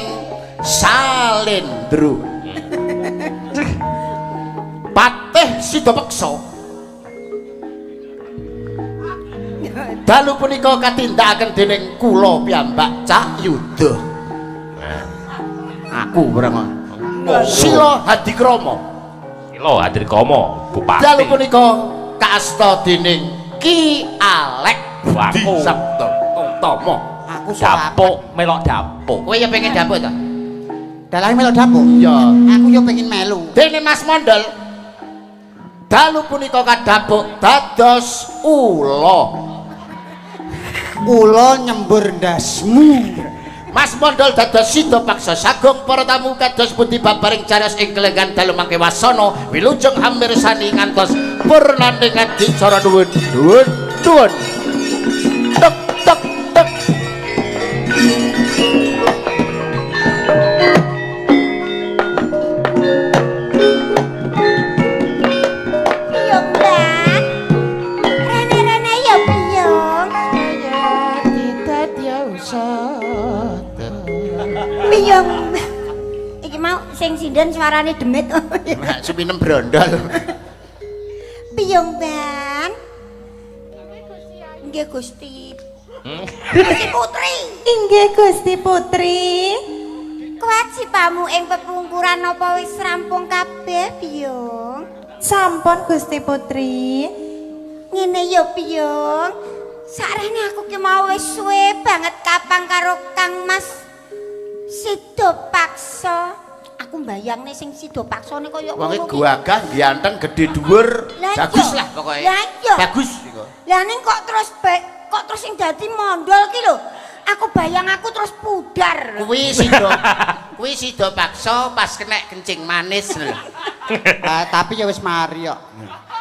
Salendro Patih Sidapeksa. Dalu punika katindakaken dening kula piyambak Cak Yuda. Aku barang Sila Hadikrama. Sila Hadikrama Bupati. Dalu punika kaasta dening Ki Alek Budi Sabto Utama. Aku dapuk melok dapuk. Kowe ya pengen dapuk to? Dalah melu dapuk. Ya, aku yo pengen melu. Dene Mas Mondol. Dalu punika kadapuk dados ula. Ula nyembur ndasmu. Mas Mondol dados sida paksa sagung para tamu kados pundi babaring cariyos ing kelenggan dalu mangke wasana wilujeng hamirsani ngantos purnandhingan dicara nuwun nuwun tek tek tek Piyong Mbak. Rene-rene ya piyong. Piyong. Iki mau sing sinden suarane demit. Mak supinem brondol. Piyong Ban. Nggih Gusti. Gusti Putri. Inggih Gusti Putri. Kewajibanmu ing pepungkuran apa wis rampung kabeh, Piyong? Sampun Gusti Putri. Ngene ya, Piyong. Sarene aku ki mau wis suwe banget kapang karo Kang Mas Sidapaksa. Aku mbayangne sing Sidapaksane kaya Wong ngono iki gagah, ganteng, gedhe dhuwur. Bagus lah pokoke. Lah iya. Bagus iku. Lah ning kok terus sing dadi mondol ki lho. Aku bayang aku terus pudar. Kuwi Sidapaksa pas kena kencing manis lho. Tapi ya wis mari kok.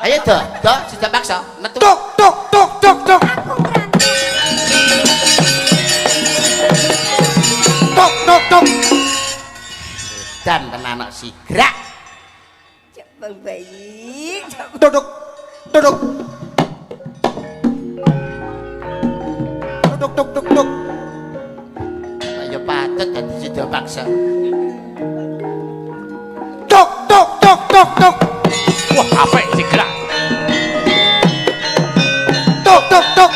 Ayo do Sidapaksa metu. Tuk tuk tuk tuk tuk. Aku ngrante. Tuk tuk tuk. Dan tenan sigrak. Coba bayi. Duduk. Duduk. Duduk duk duk duk. Ayo patut dadi Sidapaksa. Tuk tuk tuk tuk tuk. Wah, apik sigrak. Tuk tuk tuk.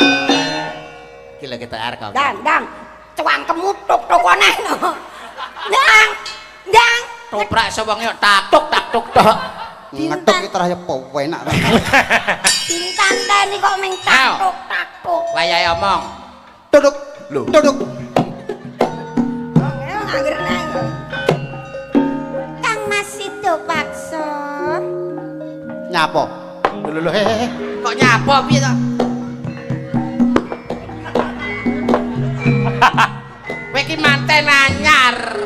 Gila kita arek kok. Dang. Cuangkemu tuk-tuk aneh no. Dang. Toprak sewang yo tak tuk tok. Ngetuk iki terah ya enak. Dintanteni kok ming tak-tuk. Wayahe omong. Duduk. Lho. Duduk. Kang Mas Sidapaksa. Nyapa? Lho hehehe. Kok nyapa piye to? Kowe iki manten anyar.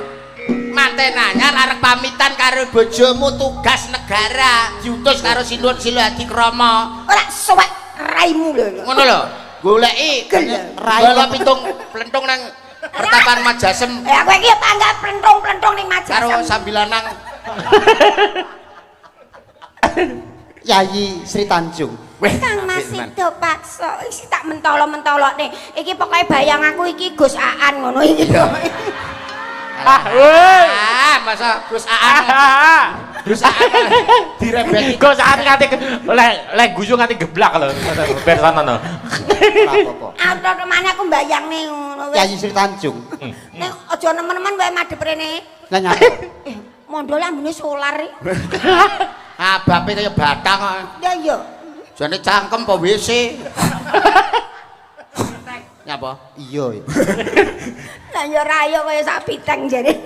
Manten anyar arek pamitan karo bojomu tugas negara diutus karo Sinuwun Sila Hadikrama. Ora suwek raimu lho. Ngono lho. Goleki bala pitung plenthung nang pertapan Majasem. Ya kowe iki tanggap plenthung-plenthung ning Majasem. Karo sambilanang Yayi Sri Tanjung. Kang Mas Sidapaksa iki tak mentolo-mentolok nih. Iki pokoke bayang aku iki Gus Aan ngono iki. Masa Gus Aan. Gus Aan direbeki. Gus Aan nganti lek guyu nganti geblak lho. Ben sana no. Apa mana aku bayangne ngono wis. Yayi Sri Tanjung. Nek aja nemen-nemen wae madhep rene. Lah nyapa? Mondol ambune solar iki. Abape kaya batang kok. Ya iya. Jane cangkem apa WC. Nyapa? Iya. Lah ya raya kaya sak piteng jarene.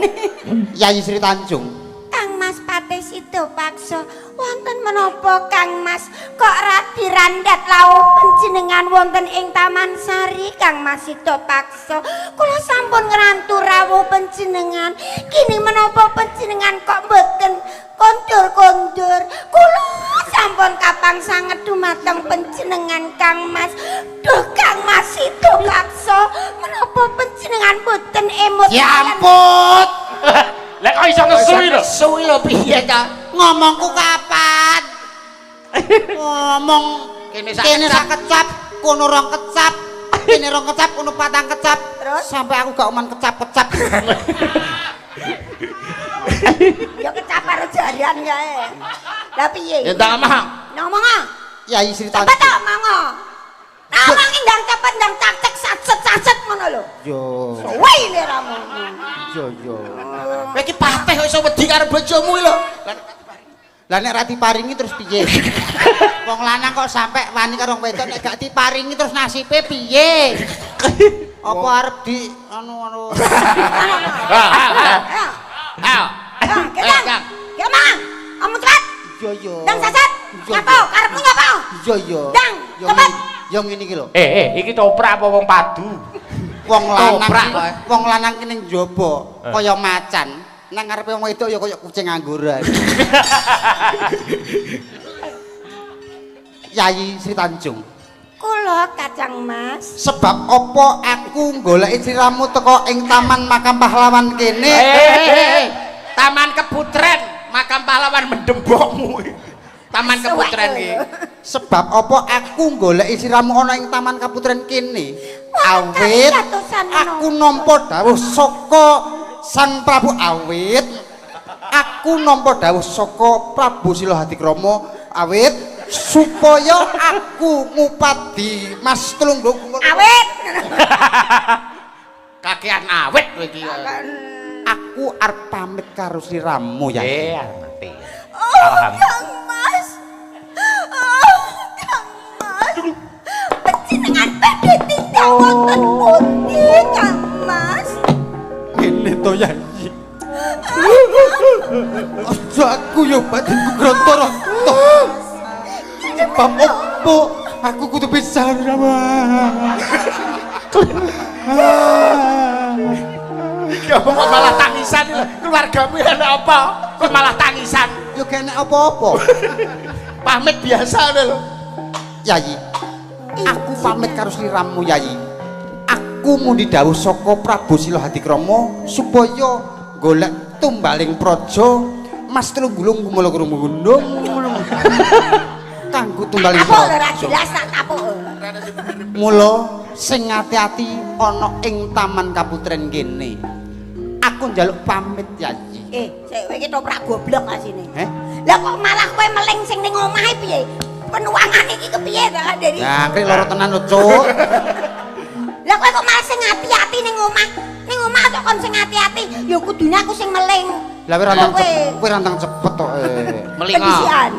Yayi Sri Tanjung. Kang Mas Patih Sidapaksa Sitopaksa wonten menapa Kang Mas kok radi randhat lawuh panjenengan wonten ing Taman Sari Kang Mas Sitopaksa kula sampun ngrantu rawuh panjenengan kini menapa panjenengan kok mboten kondur-kondur kula sampun kapang sanget dumateng panjenengan Kang Mas duh Kang Mas Sitopaksa menapa panjenengan mboten emot Ya ampun. Lek kok iso nesuwi lho. Suwi lho piye ta? Ngomongku kapan? Ngomong Kene kene sak kecap, kono rong kecap, kene rong kecap, kono patang kecap. Terus? Sampai aku gak oman kecap-kecap. ya kecapar jarian kae. Lah piye? Ya tak ngomong. Ngomong ah. Yai Sri Cepet Tanjung. tak mango. Ngomong ndang cepet ndang cacek sacet ngono lho. Yo. Suwi liramu. Yo. Kowe iki pateh kok iso wedi karo bojomu lho. Lah nek ra diparingi terus piye? Wong lanang kok sampe wani karo wong wedok nek gak diparingi terus nasibe piye? Apa arep di anu. Ayo. Gedang. Ya mang. Kamu cepet. Yo. Ndang sacet. Nyapa? Karepmu nyapa? Yo. Dang, cepet. Yo ngene iki lho. Iki toprak apa wong padu? Wong lanang kene njaba kaya macan. Nang ngarepe wong wedok ya kaya kucing angguran. Yai Sri Tanjung. Kula Kacang Mas. Sebab apa aku goleki sliramu teko ing Taman Makam Pahlawan kene? Taman Keputren, Makam Pahlawan mendembokmu. Taman Keputren iki. Sebab apa aku goleki sliramu ana ing Taman Keputren kene? Awit aku nampa dawuh saka Sang Prabu awit aku nampa dawuh saka Prabu Silahadikrama awit supaya aku ngupadi Mas Tulungguk Awit. Kakean awit kowe iki. aku arep pamit karo sliramu ya. Mati. Kang Mas. Kang Mas. Panjenengan badhe tindak wonten pundi Kang Mas? Ngene to Yai. Aja aku yo batinku grontor-rontor. Sebab opo aku kudu bisa sama. Ya kok malah tangisan keluargamu ana apa? Kok malah tangisan? Yo kene apa-apa. Pamit biasa lho. Yai. Aku pamit karo sliramu Yai. Aku mung didhawuh saka Prabu Silahadikrama supaya golek tumbaling praja Mas Tulunggulung gumulung-gulung. Kanggo tumbaling Apa ora praja. jelas tak kapuk. Mula sing ati-ati ana ing Taman Kaputren kene. Aku njaluk pamit Yai. Sik kowe iki toprak goblok asine. Lah kok malah kowe meleng sing ning omahe piye? Penuangan iki kepiye ta Dari? Ya, krik loro tenan lho, Cuk. Lah kowe kok malah sing ati-ati ning omah. Ning omah kok kon sing ati-ati. Ya kudune aku sing meleng. Lah kowe rantang cepet tok. Melingo. Pendisian.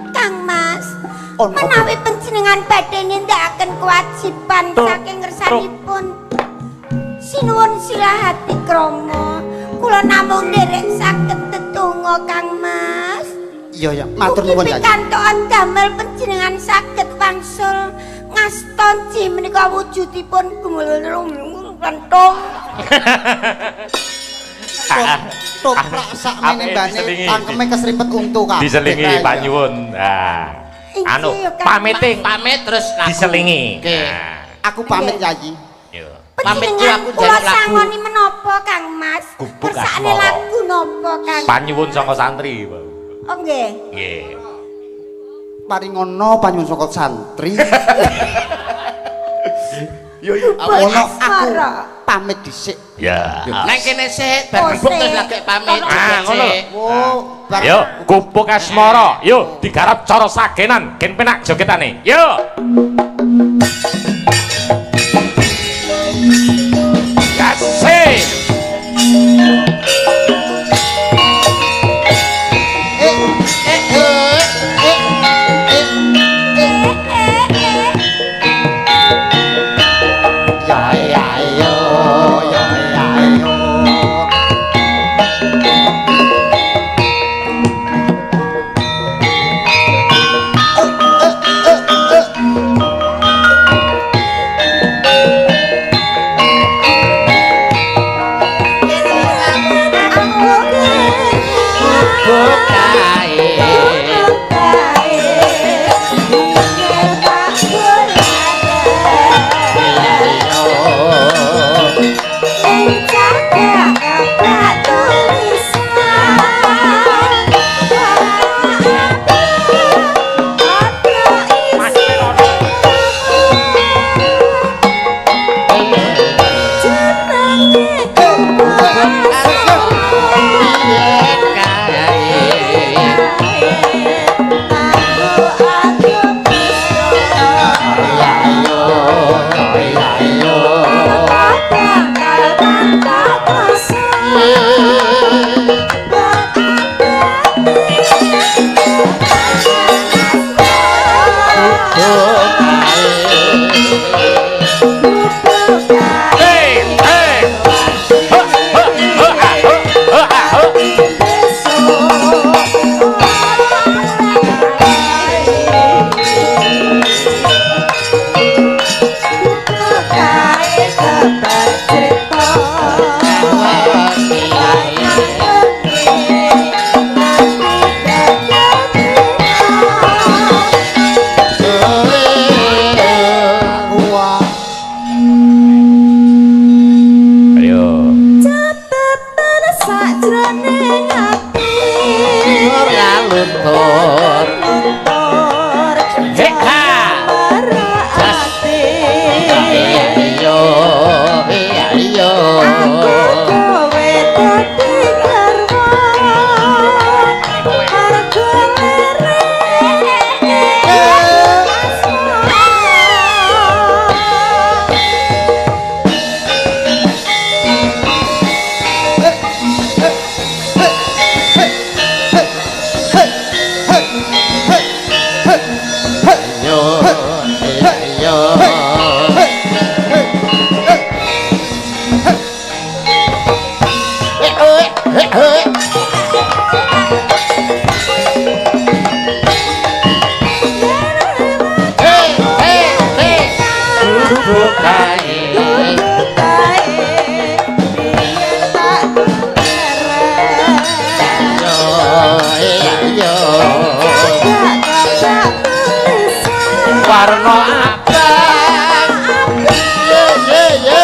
Kang Mas. Menawi panjenengan badhe nindakaken kewajiban saking ngersanipun Sinuwun Silahadikrama, kula namung nderek saged tetungga Kang Mas. Iya ya, matur nuwun Yai. Pikantokan damel panjenengan saged wangsul ngastonci menika wujudipun gumulung-lentung. Toprak sakmene mbane tangkeme kesripet untu kabeh. Diselingi panyuwun. Nah. Anu, pamit terus lagu. diselingi. Oke. Aku pamit Yai. Yo. Pamit ku Panjenengan aku kula njaluk lagu. sangoni menapa Kang Mas? Gubuk Kersane asmara. lagu napa Kang? Panyuwun saka santri. Oh nggih. Nggih. Paringono panyuwun saka santri. Yo Ono aku pamit dhisik. Ya. Nang kene sik bar gembuk terus lagi pamit. Ngono lho. Oh, Yo, gubuk asmara. Yo, digarap cara sagenan, gen penak jogetane. Yo. Kasih. warna abang ye ye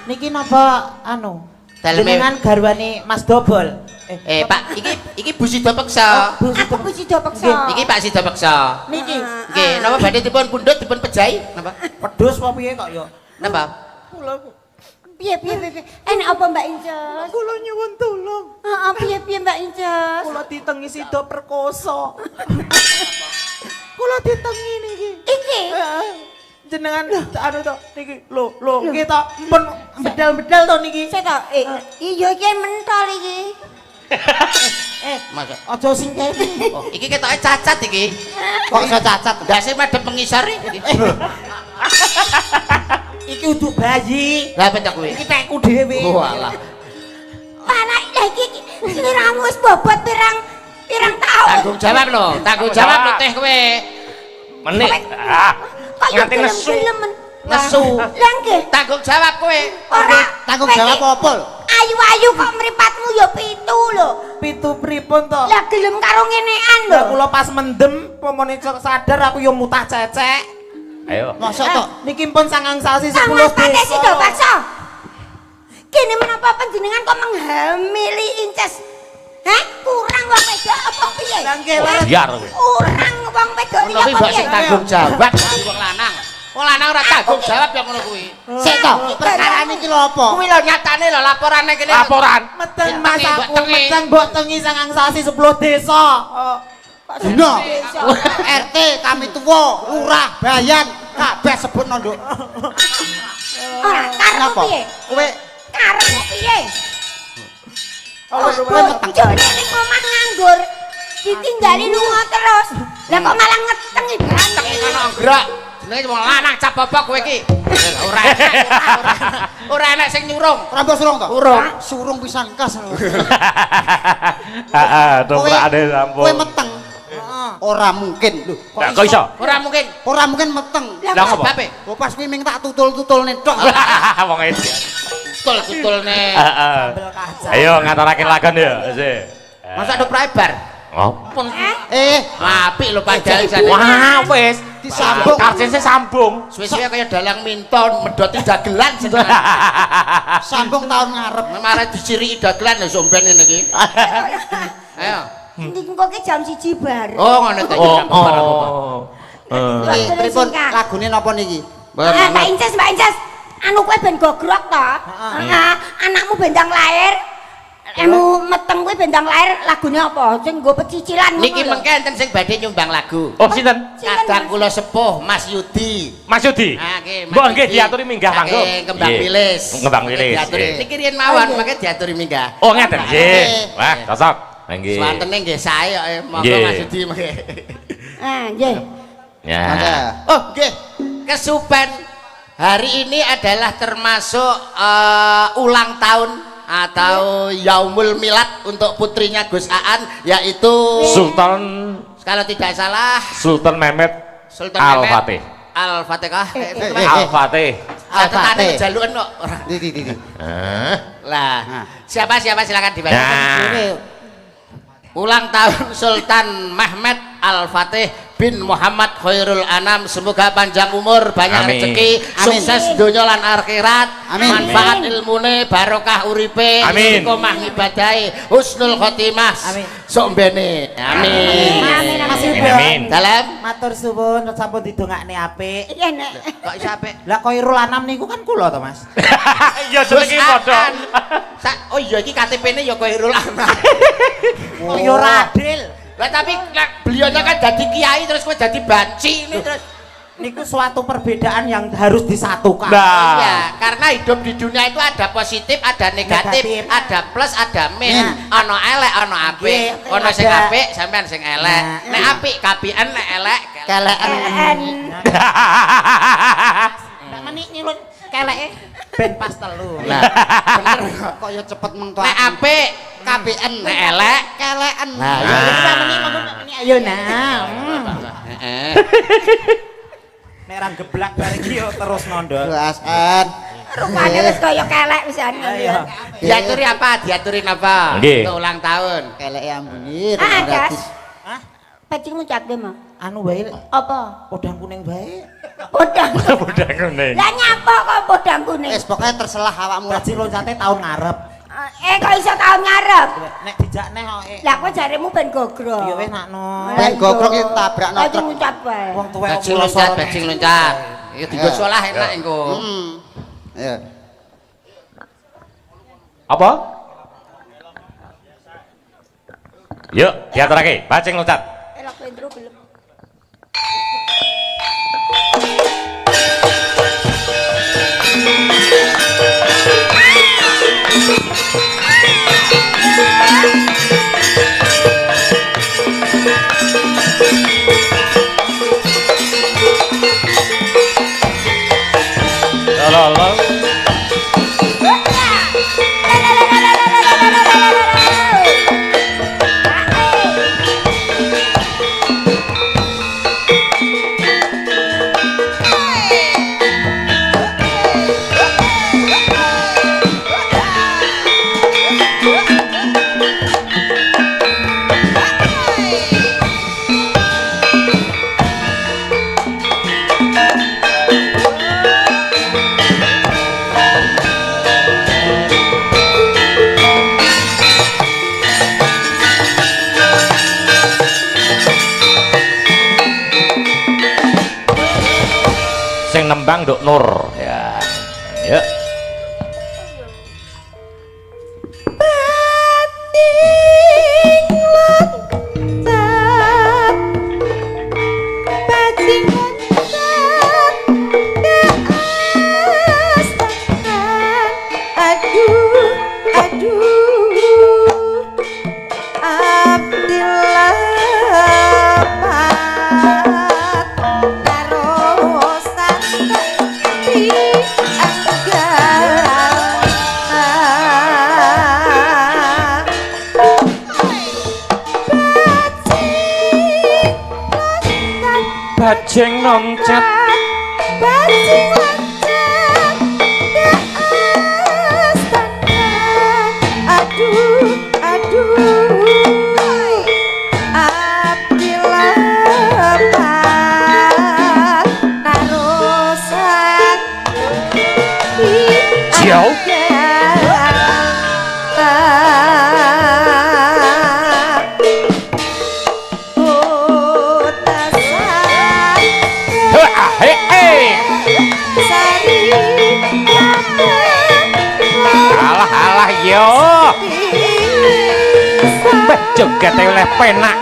Niki napa anu? Jenengan garwane Mas Dobol. Pak, iki Bu Sida Peksa. Aku Bu Sida Peksa. Iki Pak Sida Peksa. Niki. Nggih, napa badhe dipun pundhut dipun pejahi? Napa? Pedhus apa piye kok ya? Napa? Kula Piye. Enak apa Mbak Inces? kula nyuwun tulung. Heeh, piye Mbak Inces? Kula ditengi sida perkosa. Kula ditengi niki. Iki. Jenengan anu to niki lho nggih to pun bedal-bedal to niki. Seta, iya iki mentol iki. Mas, Aja sing kene. oh, iki ketoke cacat iki. Kok iso cacat? Ndase madhep pengisor iki. Iki udu bayi. Lah petok kuwi. Iki tekku dhewe. Walah. Panak iki sliramu wis bobot pirang taun. Tanggung jawab lho, tanggung jawab lho teh kowe. Menit. Nganti nesu. Nesu. Lah nggih. Tanggung jawab kowe. Ora Tanggung jawab apa lho? Ayu-ayu kok mripatmu ya 7 lho. Pitu pripun to? Lah gelem karo ngenean lho. Lah kula pas mendem pomone sadar aku ya mutah cecek. Ayo. Mosok to? Niki pun sangang sasi 10 Kang Mas Pates desa. Sida Paksa. Kene menapa panjenengan kok menghamili Inces? Hah? Kurang wong wedok apa piye? Lah nggih Biar. Kurang wong wedok iki Ngono kuwi apa mbok piye? sing tanggung jawab wong lanang. Wong lanang ora tanggung jawab ya ngono kuwi. Sik to, perkarane iki lho apa? Kuwi lho nyatane lho laporane kene. Laporan. Meten Ya, Mas tengi, aku mbok tengi. meten mbok tengi sangang sasi 10 desa. Dina RT kami tuwa lurah bayan kabeh sebut nduk. Ora karepmu piye? Kowe Karepmu piye? kowe meteng. Jane ning omah nganggur. Ditinggali lunga terus. Lah kok malah ngeteng iki Teng kono nggerak. Jenenge wong lanang cap bobok kowe iki. Ora enak sing nyurung. Rambut surung to? Urung. Surung pisan kas. Heeh, tumprakane sampun. Kowe meteng. Ora mungkin. Lho, Lah kok iso? Ora mungkin. ora mungkin meteng. Lah ngopo? Sebabe Oh pas kuwi ming tak tutul-tutulne tok. Wong itu. tutul-tutulne. Heeh. Ayo ngaturake lakon ya, sih. Masa ada prebar? Ngopo? Apik lho padahal jane. Wah, wis Disambung. Karcisnya sambung. Suwe-suwe kaya dalang minton medhoti dagelan jenengan. Sambung tahun ngarep. Mare diciriki dagelan lho somben ngene iki. Ayo. Ndi engko ki jam 1 bar. Oh ngono ta jam apa? Pripun lagune napa niki? Mbak Inces, Mbak Inces. Anu kowe ben gogrok to? Heeh. Anakmu bendang lahir. Emu meteng kowe bendang lahir lagune apa? Sing nggo pecicilan ngono. Niki mengke enten sing badhe nyumbang lagu. Oh, sinten? Kadang kula sepuh Mas Yudi. Mas Yudi. Ah, nggih. Mbok nggih diaturi minggah mangga. Nggih, Kembang Wilis. Kembang Wilis. Diaturi. Nggih. Niki riyen mawon mengke diaturi minggah. Oh, ngeten nggih. Wah, cocok. Nggih. Swantene nggih sae kok monggo Nggih. Mas Yudi mengke. Nggih. Ya. Oh, nggih. Kesupen hari ini adalah termasuk ulang tahun atau Yaumul Milad untuk putrinya Gus Aan yaitu Sultan kalau tidak salah Sultan Mehmet Sultan Mehmet Al-Fatih. Al-Fatihah. Al-Fatih. Tetane jalukan kok. Di. Lah, siapa silakan dibaca. Nah. Ulang tahun Sultan Mehmet Al-Fatih bin Muhammad Khairul Anam, semoga panjang umur, banyak Amin. rezeki, sukses dunia lan akhirat, Amin. manfaat ilmune, barokah uripe, Amin. istiqomah ibadahe, husnul khotimah. Amin. Sok mbene. Amin. Amin. Mas Amin. Yuda. Amin. Dalam Matur suwun sampun didongakne apik. Iya nek. kok iso apik? Lah Khairul Anam niku kan kula to, Mas. Ya jenenge padha. Oh iya iki KTP-ne ya Khairul Anam. Yo radil. Lah tapi beliaunya kan jadi kiai terus kowe jadi banci ini terus. Niku suatu perbedaan yang harus disatukan. Nah. Iya, karena hidup di dunia itu ada positif, ada negatif, Negatif. ada plus, ada min. Nah. Ono elek, ono apik. Nggih, Ono sing ada. apik, sampean sing elek. Nah. Nek apik kapian, nek elek Keleken. Nek menik nyulun keleke ben pas telu. Nah, bener kok. Kok ya cepet meng Nek apik KPN nek elek keleken. Nah, Ya iya. wis menik monggo menik ayo nah. Heeh. Nek ra geblak bareng iki yo terus nondol. Belasan. Rupane wis kaya kelek pisan. Ayo. Diaturi apa? Diaturin apa? Nggih. Untuk ulang tahun. Kelek ambune. Gas. Hah? Pecingmu cak ge mah. Anu wae Apa? podang kuning wae. Podang. Udah kuning. Lah nyapa kok podang kuning? Wis pokoke terselah awakmu. Bajing loncate tahun ngarep. Kok iso tahun ngarep? Nek dijakne kok. Lah kok jaremu ben gogro. Ya wis nakno. Ben gogrok iki tabrakno Lagi truk. ngucap wae. Wong tuwek Bajing loncat, bajing loncat. Ya digo Ya. sekolah enak engko. Ya. Apa? Yuk, diaturake. Bajing loncat. Elok intro belum. Lalalala. Sing nembang Nduk Nur. Ya. Yuk. bajing loncat bajing loncat ke standar. Aduh, aduh, abdi lepat narusan Jauh. Alah yo joget oleh penak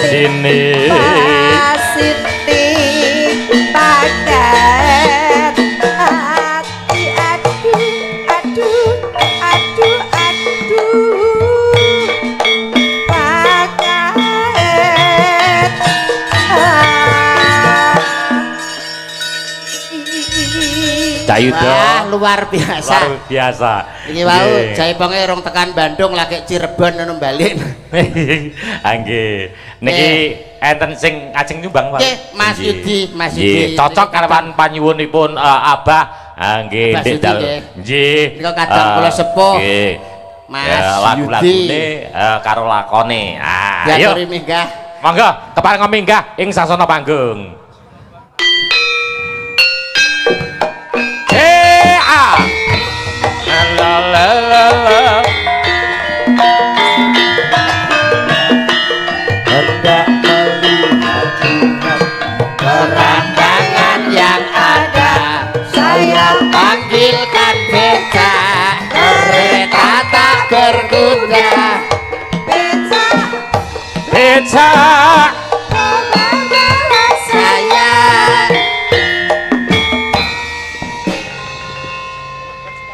sini Siti paket hati aduh aduh aduh aduh paket Cayuda wah luar biasa luar biasa ini wau Jaiponge rong tekan Bandung lagi Cirebon ngono balik Angge niki enten sing ajeng nyumbang Pak. Nggih, Mas Yudi, Mas Yudi. Cocok karawan panyuwunipun Abah. Nggih, Abah Yudi, nggih. Nika kadang kula sepuh. Nggih. Mas lagu-lagune karo lakone. Ah, ayo. Diaturi minggah. Monggo keparenga minggah ing sasana panggung. La la la la. Hendak melihat pemandangan yang ada, saya panggilkan beca, kereta tak berkuda. Beca Saya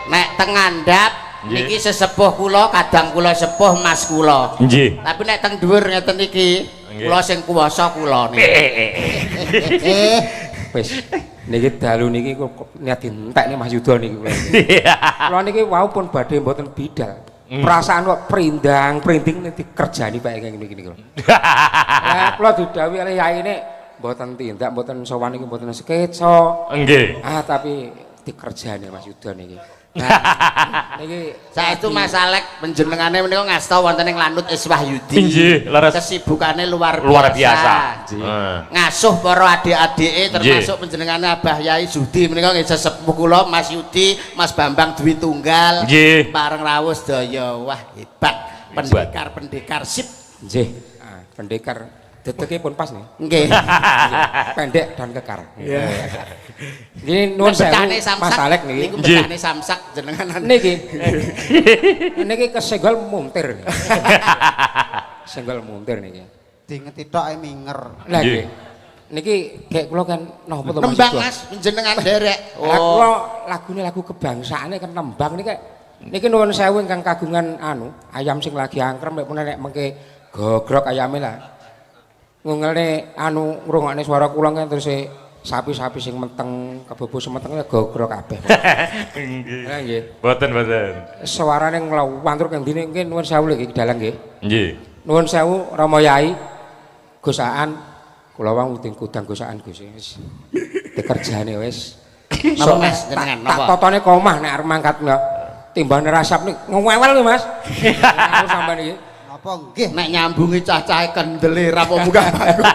nek teng ngandhap niki sesepuh kula, kadang kula sepuh mas kula. nggih. Tapi nek teng dhuwur ngeten iki kula sing kuwasa kula niki. Wis. Niki dalu niki niat dientekne Mas Yuda niki kula. Kula niki wau pun badhe mboten bidal. Perasaan kok prindang-prinding dikerjani Pak ngene iki niku. Lah kula didhawuhi oleh yaine mboten tindak, mboten sowan niki mboten sketsa. Nggih. Tapi dikerjani Mas Yuda niki. Niki Saestu Mas Alek panjenengane menika ngasta wonten ing Lanut Iswahyudi. Nggih, leres. Kesibukane luar biasa. Nggih. Ngasuh para adik-adike termasuk panjenengane Abah Yai Sudi menika nggih sesepuh kula Mas Yudi, Mas Bambang Dwi Tunggal. Nggih. Bareng rawuh sedaya. Wah, hebat. Pendekar sip. nggih. Pendekar dedeke pun pas nih. Nggih. Pendek dan kekar. Nggih nuwun sewu Mas Alek niki. Niku betane samsak jenengan. Niki. Niki kesenggol muntir. Senggol muntir niki. Diingeti tok minger. Lah nggih. Niki gek kula kan napa to Mas? Nembang Mas jenengan derek. Lah kula lagune lagu kebangsaane kan nembang niki. Niki nuwun sewu ingkang kagungan ayam sing lagi angkrem mek pun nek mengke gogrok ayame lah. Ngungelne ngrungokne swara kula kan terus sapi-sapi sing meteng kebobo semeteng gogrok kabeh. Nggih. Lah nggih. Mboten. Suarane nglawantur kang dene nggih nuwun sewu lho iki dalang nggih. Nggih. Nuwun sewu Rama Yai Gosaan kula wau uding kudang Gosaan Gus wis. Dikerjane wis. Napa Mas jenengan Tak napa? totone ke omah nek arep mangkat lho. Timbane rasap nik ngewel lho Mas. Aku sampean iki. Napa nggih? Nek nyambungi cah-cahe kendele ra apa munggah bagus.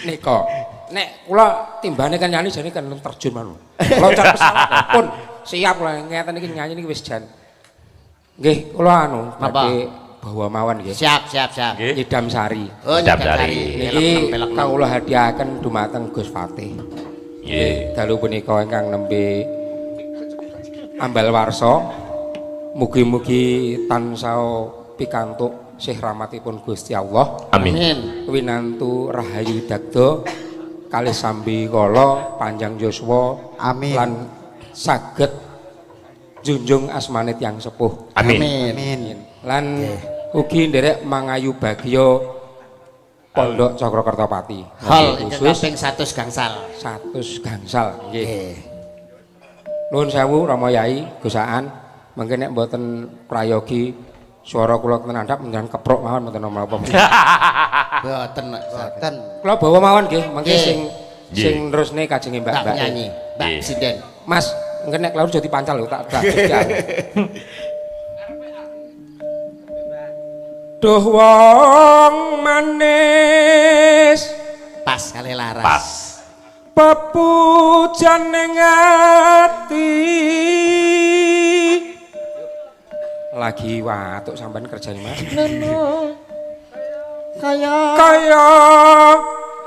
Nika nek kula timbane kan nyanyi jane kan terjun manu. Loncat pesawat pun siap lah ngeten iki nyanyi niki wis jan. Nggih kula badhe bawa mawon nggih. Siap. Nggih. Nyidam Sari. Oh, Nyidam Nyidam Sari. Niki kawula hadiahaken dumateng Gus Fatih. Nggih. Dalu punika ingkang nembe ambal warsa. Mugi-mugi tansah pikantuk sih rahmatipun Gusti Allah. Amin. Winantu rahayu dagda kalih sambi kala panjang yuswa Amin. lan saged junjung asmane tiyang sepuh. Amin. Amin. Lan ugi nderek mangayu bagya Pondok Cakra-Kertapati. Hal khusus kaping 100 gangsal. 100 gangsal nggih. Nuwun sewu Rama Yai Gosaan. Mangke nek mboten prayogi swara kula ten andhap njenengan keprok mawon mboten napa. Boten. Boten. Kula bawa mawon nggih, mangke Nggih. sing nerusne kajenge Mbak Mbak nyanyi. Mbak Nggih. Sinden. Mas, mungkin nek laur jadi pancal lho tak jajal. Duh wong manis Pas kali laras. Pas. pepujan ning ati. Lagi watuk sampean kerjane Mas. Kaya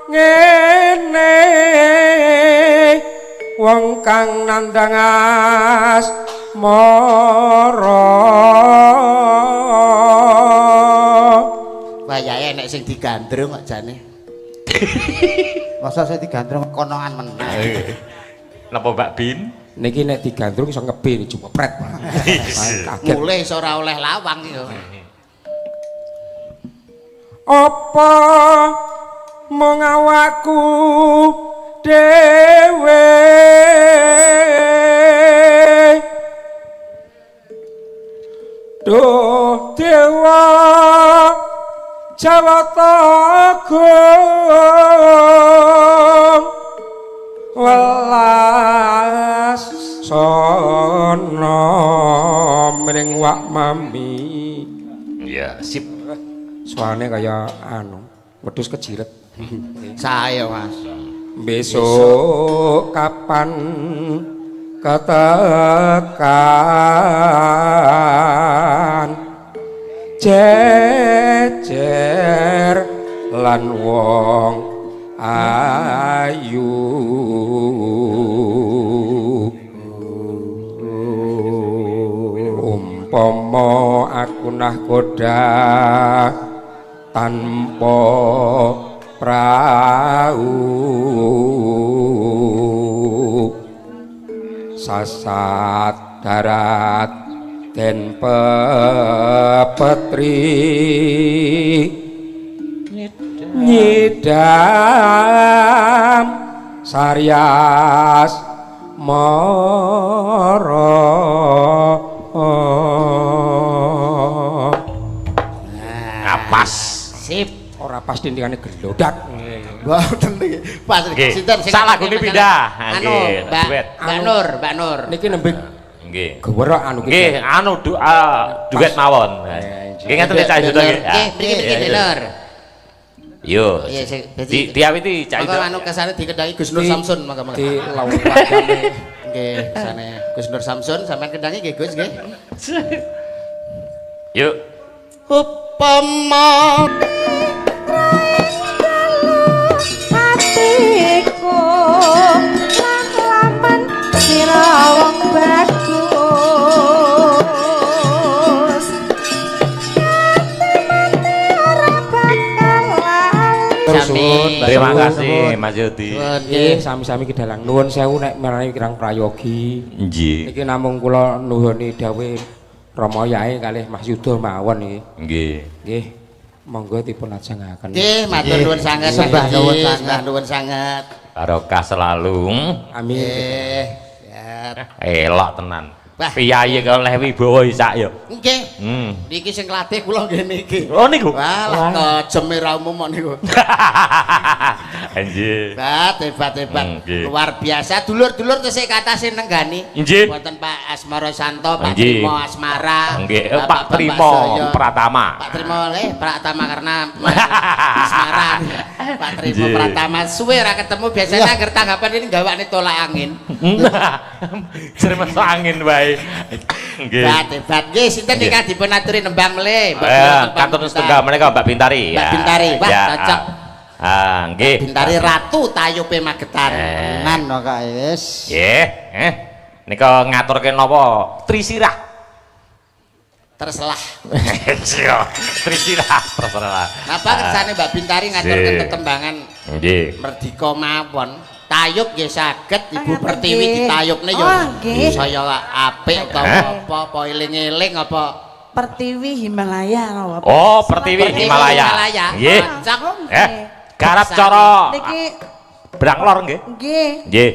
ngene wong kang nandang asmara. Wayahe nek sing digandrung kok jane. Masa saya digandrung konongan meneh. Napa Mbak Bin? Niki nek digandrung iso ngebir jepret. Kaget. Mulih iso ora oleh lawang iki. Apa mung awakku dhewe duh dewa Jawata Agung welas sono mring wak mami. Ya, sip. Suarane kaya wedhus kejiret. Sae Mas. Besok kapan ketekan jejer lan wong ayu umpama aku nahkoda tanpa prau sasat darat den pepetri nyidam Sarias Moro Napas. Sip. Ora pas dindingane gelodak. Mboten niki. Pas sinten sing salah gune pindah. Anu, Mbak Nur, Mbak Nur. Niki nembe Nggih. gewerok anu ki. Nggih, anu duet mawon. Nggih ngaten Cak Yuto nggih. Nggih, mriki Nur. Yo. Iya, Diawiti Cak Yuto. Maka anu kesane dikendangi Gus Nur Samsun maka. Di lawan wadane. Nggih, kesane Gus Nur Samsun sampean kendangi nggih Gus nggih. Yuk. Upama hatiku lan laman sira wong bagus mati ora bakal lali Terima kasih Mas Yudi. Nggih, sami-sami kedalang nuwun sewu nek marani kirang prayogi. Nggih. Niki namung kula nuhuni dawuh Rama Yae kalih Mas Yuda mawon iki. Nggih. Nggih. Monggo dipun lajengaken. nggih matur nuwun sanget. Sembah nuwun sanget. Sembah nuwun sanget. Barokah selalu. Amin. Nggih. Ya. Elok tenan. Wah. Piyayi kok oleh wibawa isak yo. Nggih. Hmm. Niki sing latih kula nggih niki. Oh niku. Walah kejeme ra umum kok niku. Nggih. Hebat. Nggih. Luar biasa. Dulur-dulur tesih kathah sing nenggani. Nggih. Wonten Pak Asmara Santo, Pak Nggih. Trimo Asmara. Nggih, Bapak Pak Trimo Saya. Pratama. Pak Trimo Pratama karena Asmara. Pak Trimo Nggih. Pratama suwe ra ketemu biasanya angger tanggapan ini gawane tolak angin. Jere masuk angin wae. Nggih. Hebat. Nggih, sinten Nggih. ingkang dipun aturi nembang melih. Kantor setunggal menika Mbak Bintari Mbak ya. Bintari. Wah, Ya, cocok. nggih. Bintari Ratu Tayupe Magetan. Nan kok kae wis. Nggih, nika ngaturke napa? Trisirah. Terselah. Iya, Trisirah terserah. Napa kersane Mbak Bintari ngaturken Sip. tetembangan Nggih. Merdika mawon. Tayub nggih saged Ibu Ngaten Pertiwi nggih. ditayubne Oh, ya nggih. saya apik utawa apa eling-eling apa Pertiwi Himalaya napa? Oh, Pertiwi Pertiwi Himalaya. Himalaya. Nggih. Cak. Garap cara Niki Branglor nggih. nggih Nggih.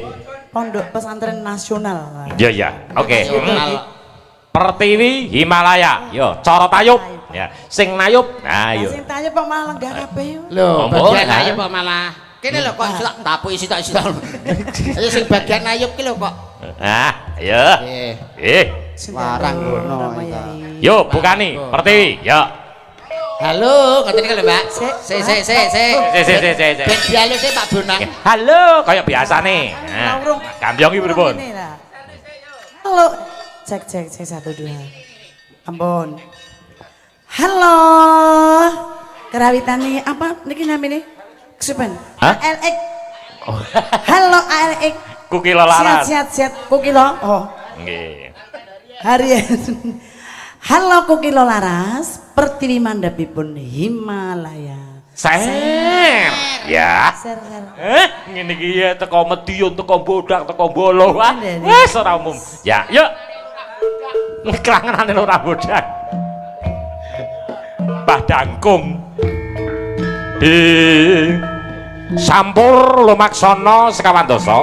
Pondok Pesantren Nasional. Iya ya. Oke. Nasional. Pertiwi Himalaya. Yo, cara tayub. Ya, sing nayub. Nah, yo. Sing tanya Pak malah lenggah kabeh yo. Lho, Oh, bagian nah. ayub kok malah kene lho kok tak tapuki sitok. Ayo sing bagian ayub ki lho kok. Nah, ayo. Nggih. Larang ngono. Yo, bukani. Pertiwi. Yo. Halo, ngoten iki lho, Mbak. Sik. Sik. Ben dialus sik Pak Bonang. Halo, kayak biasane. Nah, Laurung. Gambyong iki pripun? Ini lah. Halo. Cek 1 2. Ampun. Halo. Kerawitane apa niki namine? Kesupen. Hah? ALX. Halo ALX. Kukilo laras. Siap. Kukilo. Oh. Nggih. Harian. Halo Kukilo Laras. Pertiwi mandhapipun Himalaya. Ser. Ya. Ser. Ngene iki ya teko Medion, teko Bodak, teko Bolo. Wah, Ada nih. wis ora umum. Ya, yuk. Kelangenane ora Bodak. Padangkung. Sampur lumaksana sekawan dosa.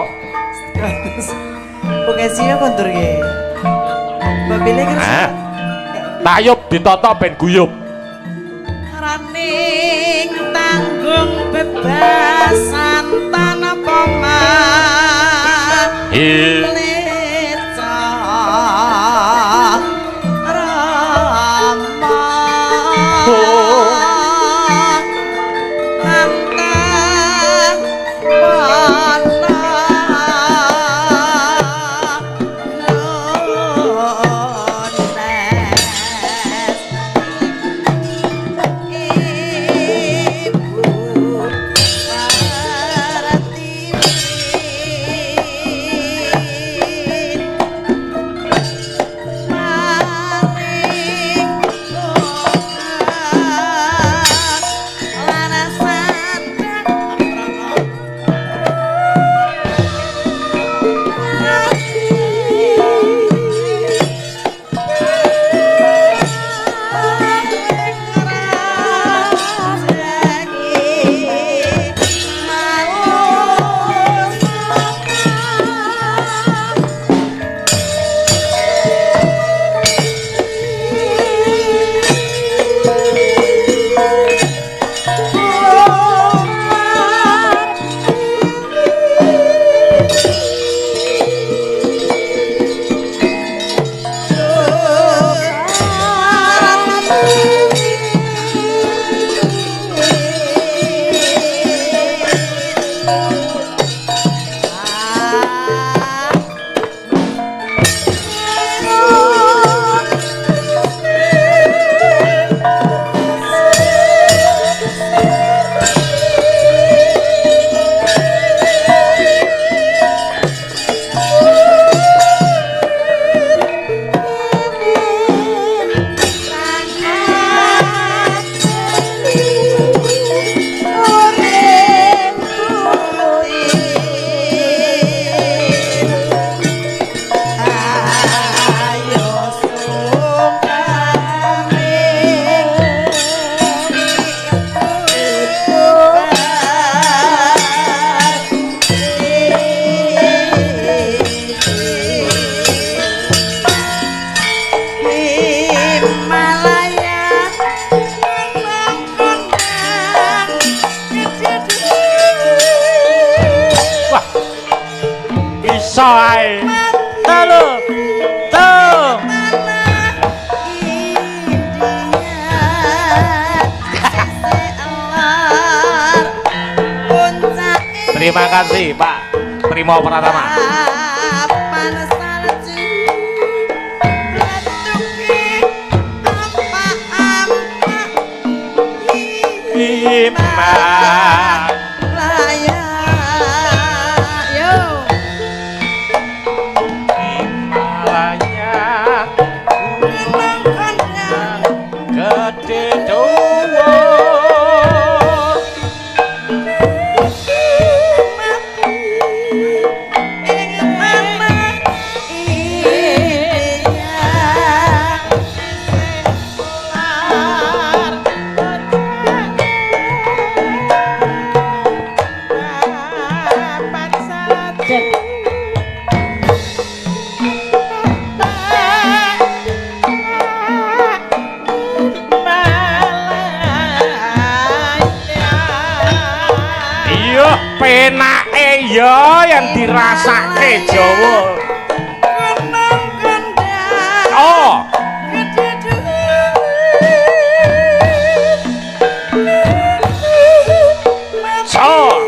Pokoknya kontur ge. Babile kan. Tayub ditata ben guyub. Raning tanggung bebasan tanah koma. Leca Rama. Anteng Terima kasih Pak Primo Pratama. Penake ya yang dirasake Jawa. Oh. So.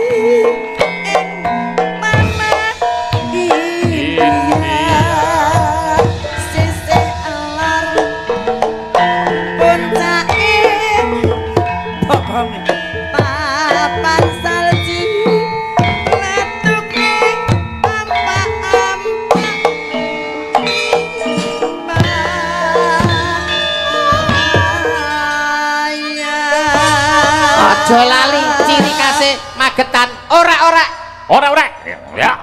Aja lali ciri khase Magetan. Ora. Ya.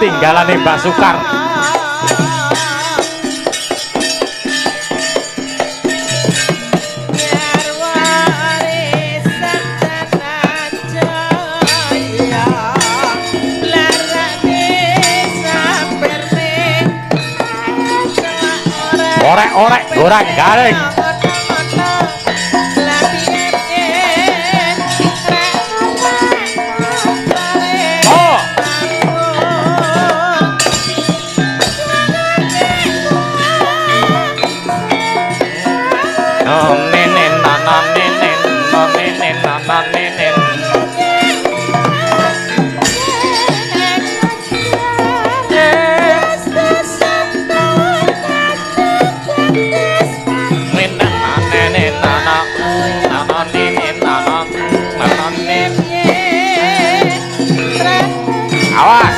Tinggalane Mbak Sukar. Orek-orek goreng garing. Awas.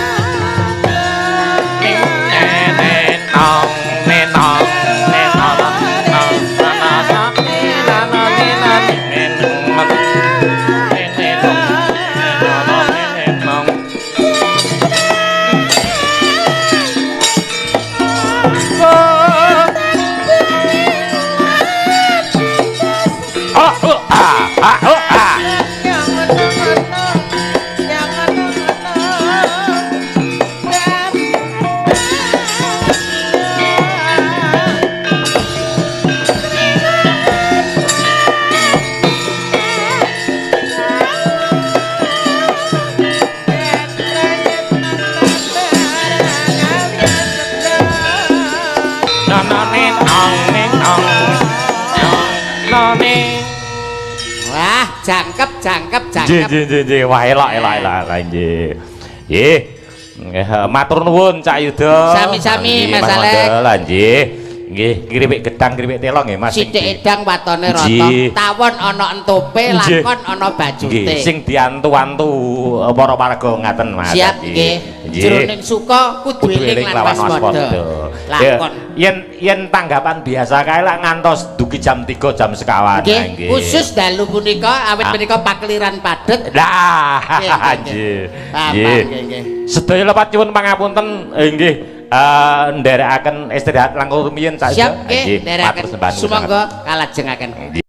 Wah, jangkep. Nggih, wah elok nggih. Nggih, matur nuwun Cak Yuda. Sami-sami Mas Alek. Nggih. nggih kripik gedang kripik telo nggih Mas sithik nggih. edang watone rata Nggih. tawon ana entope Nggih. lakon ana bajute Nggih, sing diantu-antu para warga ngaten Mas. siap nggih jroning suka kudu eling lan waspada lakon yen tanggapan biasa kae lak ngantos dugi jam 3 jam sekawan nggih khusus dalu punika awit menika pakliran padet lah nggih nggih nggih sedaya lepat nyuwun pangapunten nggih nderekaken istirahat langkung rumiyin saja siap nggih nderekaken sumangga kalajengaken